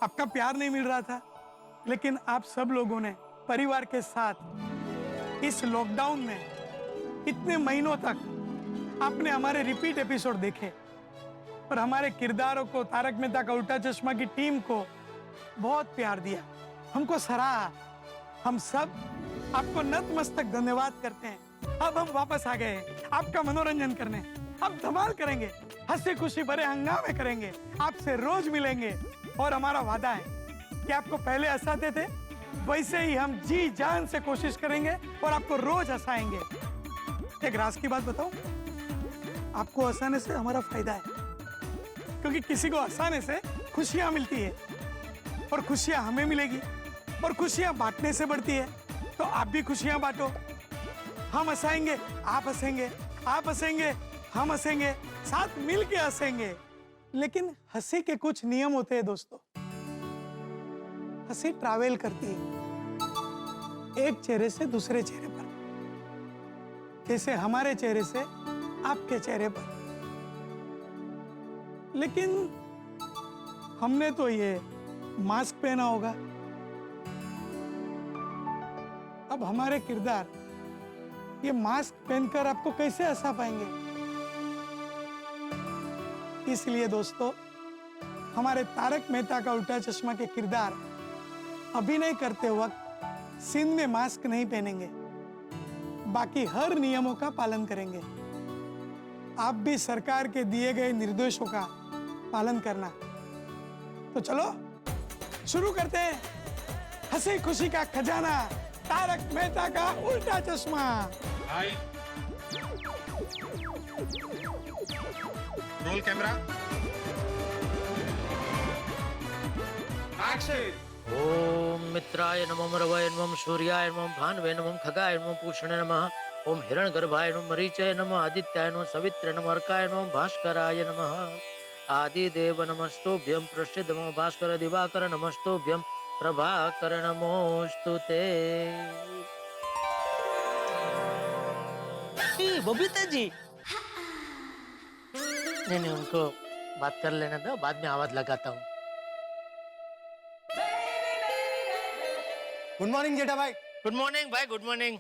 आपका प्यार नहीं मिल रहा था, लेकिन आप सब लोगों ने परिवार के साथ इस लॉकडाउन में इतने महीनों तक आपने हमारे रिपीट एपिसोड देखे और हमारे किरदारों को, तारक मेहता का उल्टा चश्मा की टीम को बहुत प्यार दिया, हमको सराहा। हम सब आपको नतमस्तक धन्यवाद करते हैं। अब हम वापस आ गए हैं आपका मनोरंजन करने। अब धमाल करेंगे, हंसी खुशी भरे हंगामे करेंगे, आपसे रोज मिलेंगे। और हमारा वादा है कि आपको पहले हंसाते थे, वैसे ही हम जी जान से कोशिश करेंगे और आपको रोज हंसाएंगे। एक राज की बात बताऊं, आपको हंसाने से हमारा फायदा है, क्योंकि किसी को हंसाने से खुशियां मिलती है और खुशियां हमें मिलेगी और खुशियां बांटने से बढ़ती है। तो आप भी खुशियां बांटो। हम हंसाएंगे, आप हंसेंगे, आप हंसेंगे, हम हंसेंगे, साथ मिल के हंसेंगे। लेकिन हंसी के कुछ नियम होते हैं दोस्तों। हंसी ट्रैवल करती है एक चेहरे से दूसरे चेहरे पर, जैसे हमारे चेहरे से आपके चेहरे पर। लेकिन हमने तो ये मास्क पहना होगा, अब हमारे किरदार ये मास्क पहनकर आपको कैसे हंसा पाएंगे? इसलिए दोस्तों, हमारे तारक मेहता का उल्टा चश्मा के किरदार अभिनय करते वक्त सीन में मास्क नहीं पहनेंगे, बाकी हर नियमों का पालन करेंगे। आप भी सरकार के दिए गए निर्देशों का पालन करना। तो चलो शुरू करते हैं हंसी खुशी का खजाना, तारक मेहता का उल्टा चश्मा। Roll camera, action. ओम मित्राय नमः, रवये नमः, सूर्याय नमः, भानवे नमः, खगाय नमः, पूषणे नमः। ओम हिरण्यगर्भाय नमः, मरीचाय नमः, आदित्याय नमः, सवित्रे नमः, अर्काय नमः, भास्कराय नमः। आदिदेव नमस्तुभ्यं, प्रसिद्ध नमः, भास्कर दिवाकर नमस्तुभ्यं, प्रभाकर नमोस्तुते। बबीता जी, नहीं, उनको बात कर लेने दो, बाद में आवाज लगाता हूँ। गुड मॉर्निंग जेठा भाई। गुड मॉर्निंग भाई, गुड मॉर्निंग।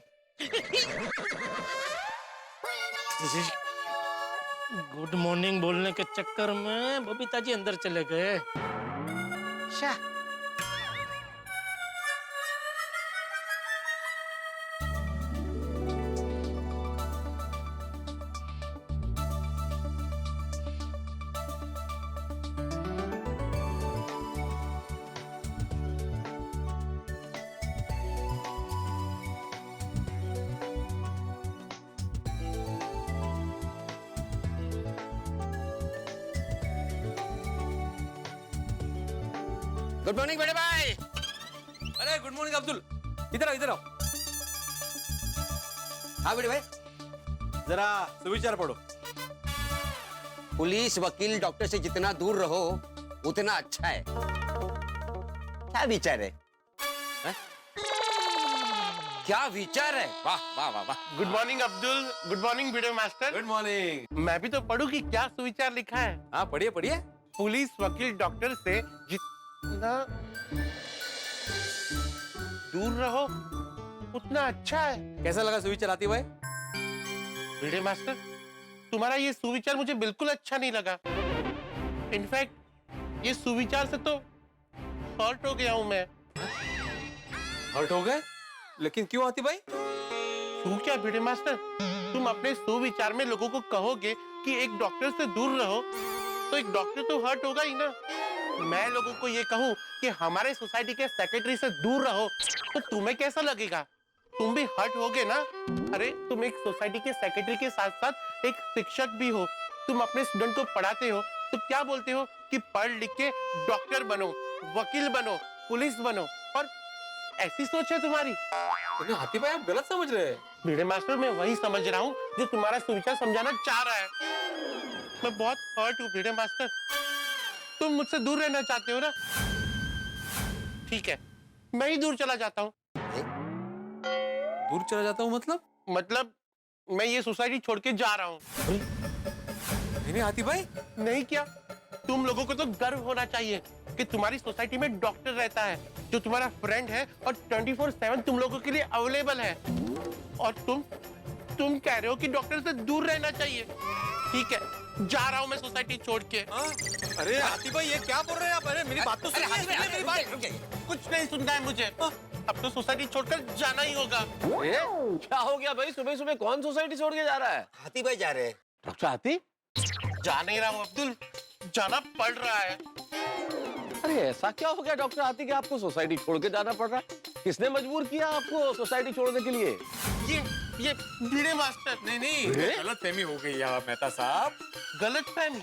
गुड मॉर्निंग बोलने के चक्कर में बबीता जी अंदर चले गए। शाह। गुड मॉर्निंग बड़े भाई। अरे गुड मॉर्निंग अब्दुल, इधर आओ इधर आओ। हाँ बड़े भाई, जरा सुविचार पढ़ो। पुलिस, वकील, डॉक्टर से जितना दूर रहो उतना अच्छा है। क्या विचार है? क्या विचार है? वाह वाह वाह वाह। Good morning Abdul, good morning video master. Good morning. मैं भी तो पढ़ूं कि क्या सुविचार लिखा है। हाँ पढ़िए पढ़िए। पुलिस, वकील, डॉक्टर से जितना दूर रहो उतना अच्छा है। कैसा लगा सुविचार आती भाई? वीडियो मास्टर, तुम्हारा ये सुविचार मुझे बिल्कुल अच्छा नहीं लगा। इनफैक्ट ये सुविचार से तो हर्ट हो गया हूं मैं। हर्ट हो गए? लेकिन क्यों आती भाई? क्यों क्या वीडियो मास्टर, तुम अपने सुविचार में लोगों को कहोगे कि एक डॉक्टर से दूर रहो, तो एक डॉक्टर तो हर्ट होगा ही ना। मैं लोगों को ये कहूँ कि हमारे सोसाइटी के सेक्रेटरी से दूर रहो, तो तुम्हें कैसा लगेगा? तुम भी हर्ट होगे ना। अरे तुम एक सोसाइटी के सेक्रेटरी के साथ साथ एक शिक्षक भी हो, तुम अपने स्टूडेंट को पढ़ाते हो, तो क्या बोलते हो कि पढ़ लिख के डॉक्टर बनो, वकील बनो, पुलिस बनो और ऐसी सोच है तुम्हारी? हाथी भाई आप गलत समझ रहे हैं। भिड़े मास्टर मैं वही समझ रहा हूँ जो तुम्हारा सुविचार समझाना चाह रहा है। मैं बहुत हर्ट हूँ भिड़े मास्टर। तुम मुझसे दूर रहना चाहते हो ना? ठीक है, मैं ही दूर चला जाता हूँ। दूर चला जाता हूँ मतलब मैं ये सोसाइटी छोड़ के जा रहा हूँ। नहीं हाथी भाई, नहीं क्या? तुम लोगों को तो गर्व होना चाहिए कि तुम्हारी सोसाइटी में डॉक्टर रहता है जो तुम्हारा फ्रेंड है और 24/7 तुम लोगों के लिए अवेलेबल है। और तुम कह रहे हो कि डॉक्टर से दूर रहना चाहिए। ठीक है, जा रहा हूँ मैं सोसाइटी छोड़ के। अरे हाथी भाई ये क्या बोल रहे हैं आप? अरे मेरी बात तो सुनिए, मेरी बात। कुछ नहीं सुनना है मुझे। अब तो सोसाइटी छोड़कर जाना ही होगा। क्या हो गया भाई? सुबह सुबह कौन सोसाइटी छोड़ के जा रहा है? हाथी भाई जा रहे हैं। डॉक्टर हाथी? जा नहीं रहा हूँ अब्दुल, जाना पड़ रहा है। अरे ऐसा क्या हो गया डॉक्टर हाथी कि आपको सोसाइटी छोड़ के जाना पड़ रहा है? किसने मजबूर किया आपको सोसाइटी छोड़ने के लिए? ये भिड़े मास्टर। नहीं गलत फहमी हो गई यार मेहता साहब। गलत फहमी?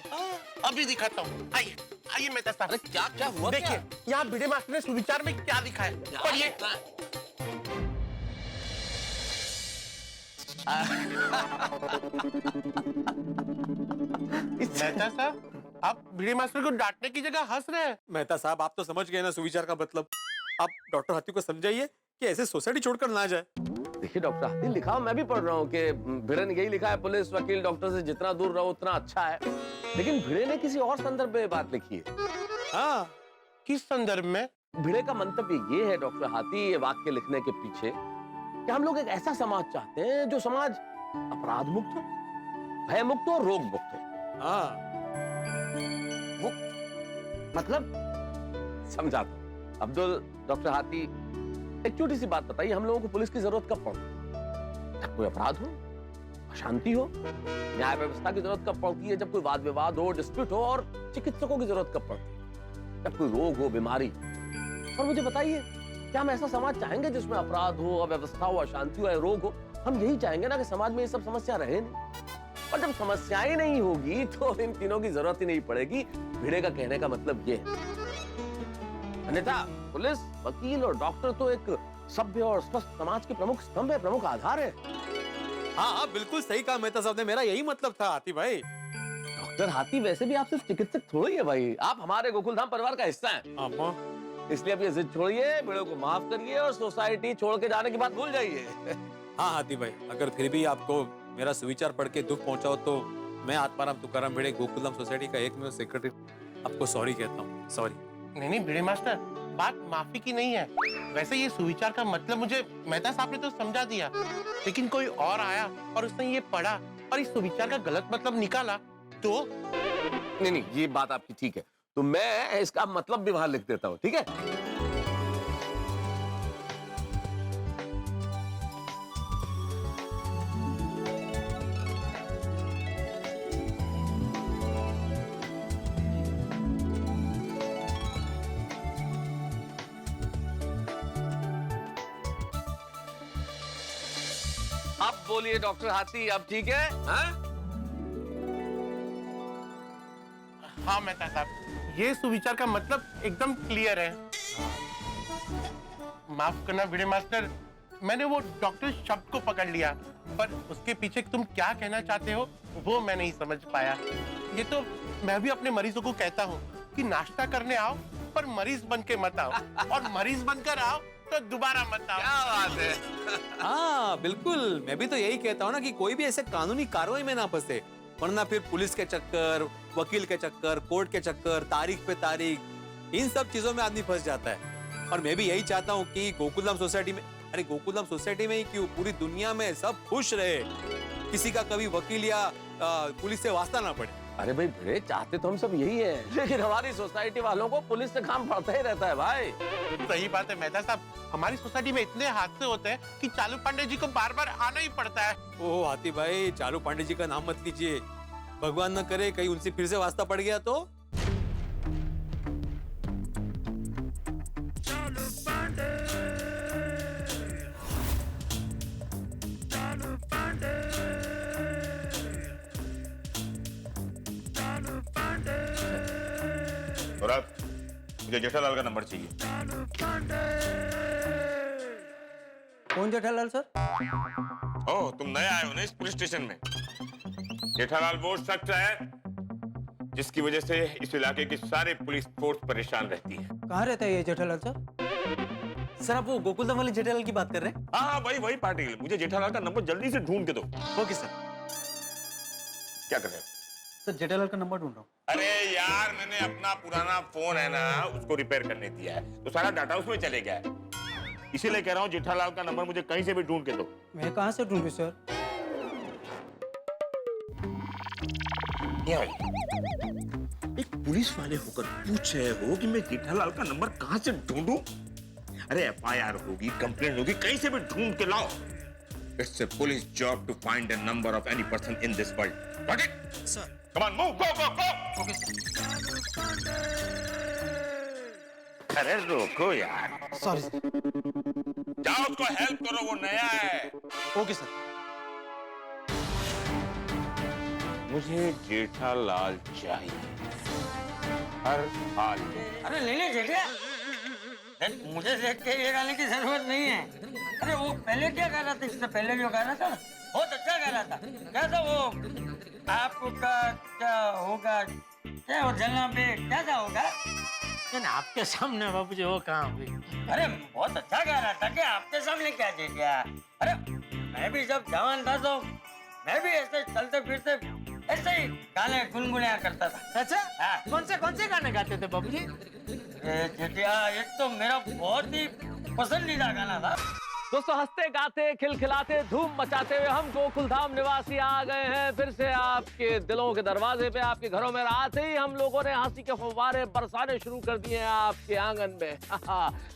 अभी दिखाता हूँ। आइए आइए मेहता साहब। अरे क्या हुआ? देखिए यहाँ भिड़े मास्टर ने सुविचार में क्या लिखा है, पढ़िए। मेहता साहब, आप भिड़े मास्टर को डांटने की जगह हंस रहे हैं। मेहता साहब आप तो समझ गए ना सुविचार का मतलब। आप डॉक्टर हाथी को समझाइए कि ऐसे सोसाइटी छोड़कर ना जाए। देखिए डॉक्टर हाथी, लिखा मैं भी पढ़ रहा हूँ कि भिड़े ने यही लिखा है, पुलिस वकील डॉक्टर से जितना दूर रहो उतना अच्छा है। लेकिन भिड़े ने किसी और संदर्भ में बात लिखी है। हाँ, किस संदर्भ में? भिड़े का मंतव्य ये है डॉक्टर हाथी, ये वाक्य लिखने के पीछे, कि हम लोग एक ऐसा समाज चाहते हैं जो समाज अपराध मुक्त हो, भय मुक्त और रोग मुक्त हो। हाँ, मतलब समझाता हूं अब्दुल। डॉक्टर हाथी, एक छोटी सी बात बताइए, हम लोगों को पुलिस की जरूरत कब पड़ती है? जब कोई अपराध हो, अशांति हो। न्याय व्यवस्था की जरूरत कब पड़ती है? जब कोई वाद विवाद हो, डिस्प्यूट हो। और चिकित्सकों की जरूरत कब पड़ती है? जब कोई रोग हो, बीमारी। और मुझे बताइए, क्या हम ऐसा समाज चाहेंगे जिसमें अपराध हो, अव्यवस्था हो, अशांति हो, रोग हो? हम यही चाहेंगे ना कि समाज में ये सब समस्या रहे नहीं। और जब समस्याएं नहीं होगी तो इन तीनों की जरूरत ही नहीं पड़ेगी। भिड़े का कहने का मतलब ये है। अन्यथा पुलिस, वकील और डॉक्टर तो एक सभ्य और स्वस्थ समाज के प्रमुख स्तंभ है, प्रमुख आधार है। हाँ बिल्कुल सही कहा मेहता साहब ने, मेरा यही मतलब था हाथी भाई। डॉक्टर हाथी वैसे भी आप सिर्फ चिकित्सक थोड़ी है भाई, आप हमारे गोकुलधाम परिवार का हिस्सा हैं। इसलिए अब ये जिद छोड़िए, भिड़े को माफ करिए और सोसाइटी छोड़ के जाने की बात भूल जाइए। हाँ हाथी भाई, अगर फिर भी आपको मेरा सुविचार पढ़ के दुख पहुंचाओ तो मैं आत्माराम तुकाराम भिड़े गोकुलधाम सोसाइटी का एकमेव सेक्रेटरी आपको सॉरी कहता हूँ। सॉरी। नहीं भिड़े मास्टर, बात माफी की नहीं है। वैसे ये सुविचार का मतलब मुझे मेहता साहब ने तो समझा दिया, लेकिन कोई और आया और उसने ये पढ़ा और इस सुविचार का गलत मतलब निकाला तो? नहीं, ये बात आपकी ठीक है, तो मैं इसका मतलब भी वहां लिख देता हूँ, ठीक है? अब बोलिए डॉक्टर हाथी, अब ठीक है? हाँ मेहता साहब, ये सुविचार का मतलब एकदम क्लियर है। माफ करना भिड़े मास्टर, मैंने वो डॉक्टर शब्द को पकड़ लिया, पर उसके पीछे तुम क्या कहना चाहते हो वो मैं नहीं समझ पाया। ये तो मैं भी अपने मरीजों को कहता हूँ कि नाश्ता करने आओ पर मरीज बन के मत आओ, और मरीज बनकर आओ तो दोबारा मत आओ। क्या बात है? हाँ बिल्कुल, मैं भी तो यही कहता हूँ ना कि कोई भी ऐसे कानूनी कार्रवाई में ना फंसे, वरना फिर पुलिस के चक्कर, वकील के चक्कर, कोर्ट के चक्कर, तारीख पे तारीख, इन सब चीजों में आदमी फंस जाता है। और मैं भी यही चाहता हूँ कि गोकुलधाम सोसाइटी में, अरे गोकुलधाम सोसाइटी में ही क्यों, पूरी दुनिया में सब खुश रहे, किसी का कभी वकील या पुलिस से वास्ता ना पड़े। अरे भाई भिड़े, चाहते तो हम सब यही है, लेकिन हमारी सोसाइटी वालों को पुलिस से काम पड़ता ही रहता है भाई। सही बात है मेहता साहब, हमारी सोसाइटी में इतने हादसे होते हैं कि चालू पांडे जी को बार बार आना ही पड़ता है। ओह हाथी भाई, चालू पांडे जी का नाम मत लीजिए, भगवान न करे कहीं उनसे फिर से वास्ता पड़ गया तो। चालू पांडे, चालू पांडे, चालू पांडे। और अब मुझे जेठालाल का नंबर चाहिए। चालू पांडे। कौन जेठालाल सर? ओह, तुम नए आए हो ना इस पुलिस स्टेशन में। जेठालाल वो शख्स है जिसकी वजह से इस इलाके की सारे पुलिस फोर्स परेशान रहती है। कहाँ रहता है ये जेठालाल सर? सर आप वो गोकुलधाम वाले जेठालाल की बात कर रहे हैं? हाँ वही पाटिल। मुझे जेठालाल का नंबर जल्दी से ढूंढ के दो। Okay sir. क्या कर रहे हो? सर जेठालाल का नंबर ढूंढ रहा हूँ। अरे यार, मैंने अपना पुराना फोन है ना उसको रिपेयर करने दिया है, तो सारा डाटा उसमें चले गया है। इसीलिए कह रहा हूँ जेठालाल का नंबर मुझे कहीं से भी ढूंढ के दो। मैं कहाँ से ढूंढूं सर? ये भाई, एक पुलिस वाले होकर पूछ रहे हो कि मैं जेठालाल का नंबर कहाँ से ढूंढूं? अरे एफआईआर होगी, कंप्लेंट होगी, कहीं से भी ढूंढ के लाओ। It's a police job to find a number of any person in this world. Got it? Sir. Come on, move, go. Okay sir. अरे रोको यार। Sorry sir. जाओ उसको हेल्प करो, वो नया है। Okay sir. मुझे जेठालाल चाहिए हर हाल में। अरे ले ले जेठा, मुझे देख के ये गाने की जरूरत नहीं है। अरे वो पहले क्या गा रहा था, इससे पहले जो गा रहा था बहुत अच्छा गा रहा था। क्या था वो, आपका क्या होगा, क्या हो जलना पे क्या था होगा? आपके सामने बाबू जी वो कहाँ हुई? अरे बहुत अच्छा गा रहा था। क्या आपके सामने क्या दे दिया? अरे मैं भी जब जवान था तो मैं भी ऐसे चलते फिरते ऐसे ही गाने गुनगुनाया करता था। अच्छा हाँ। कौन से गाने गाते थे बाबू जी? जेठिया, एक तो मेरा बहुत ही पसंदीदा गाना था। दोस्तों, हंसते गाते खिलखिलाते धूम मचाते हुए हम गोकुलधाम निवासी आ गए हैं फिर से आपके दिलों के दरवाजे पे। आपके घरों में आते ही हम लोगों ने हंसी के फव्वारे बरसाने शुरू कर दिए हैं आपके आंगन में।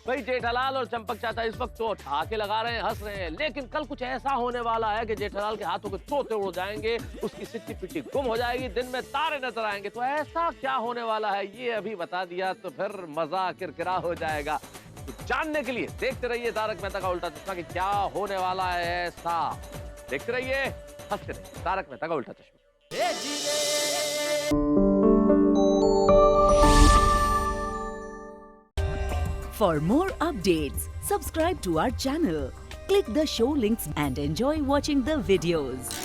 भाई जेठालाल और चंपक चाचा इस वक्त तो ठहाके लगा रहे हैं, हंस रहे हैं, लेकिन कल कुछ ऐसा होने वाला है कि जेठालाल के हाथों के तोते उड़ जाएंगे, उसकी सिट्टी पिट्टी गुम हो जाएगी, दिन में तारे नजर आएंगे। तो ऐसा क्या होने वाला है ये अभी बता दिया तो फिर मजा किरकिरा हो जाएगा। तो जानने के लिए देखते रहिए तारक मेहता का उल्टा चश्मा कि क्या होने वाला है ऐसा। देखते रहिए, हंसते रहिए, तारक मेहता का उल्टा चश्मा। For more updates, subscribe to our channel, click the show links and enjoy watching the videos.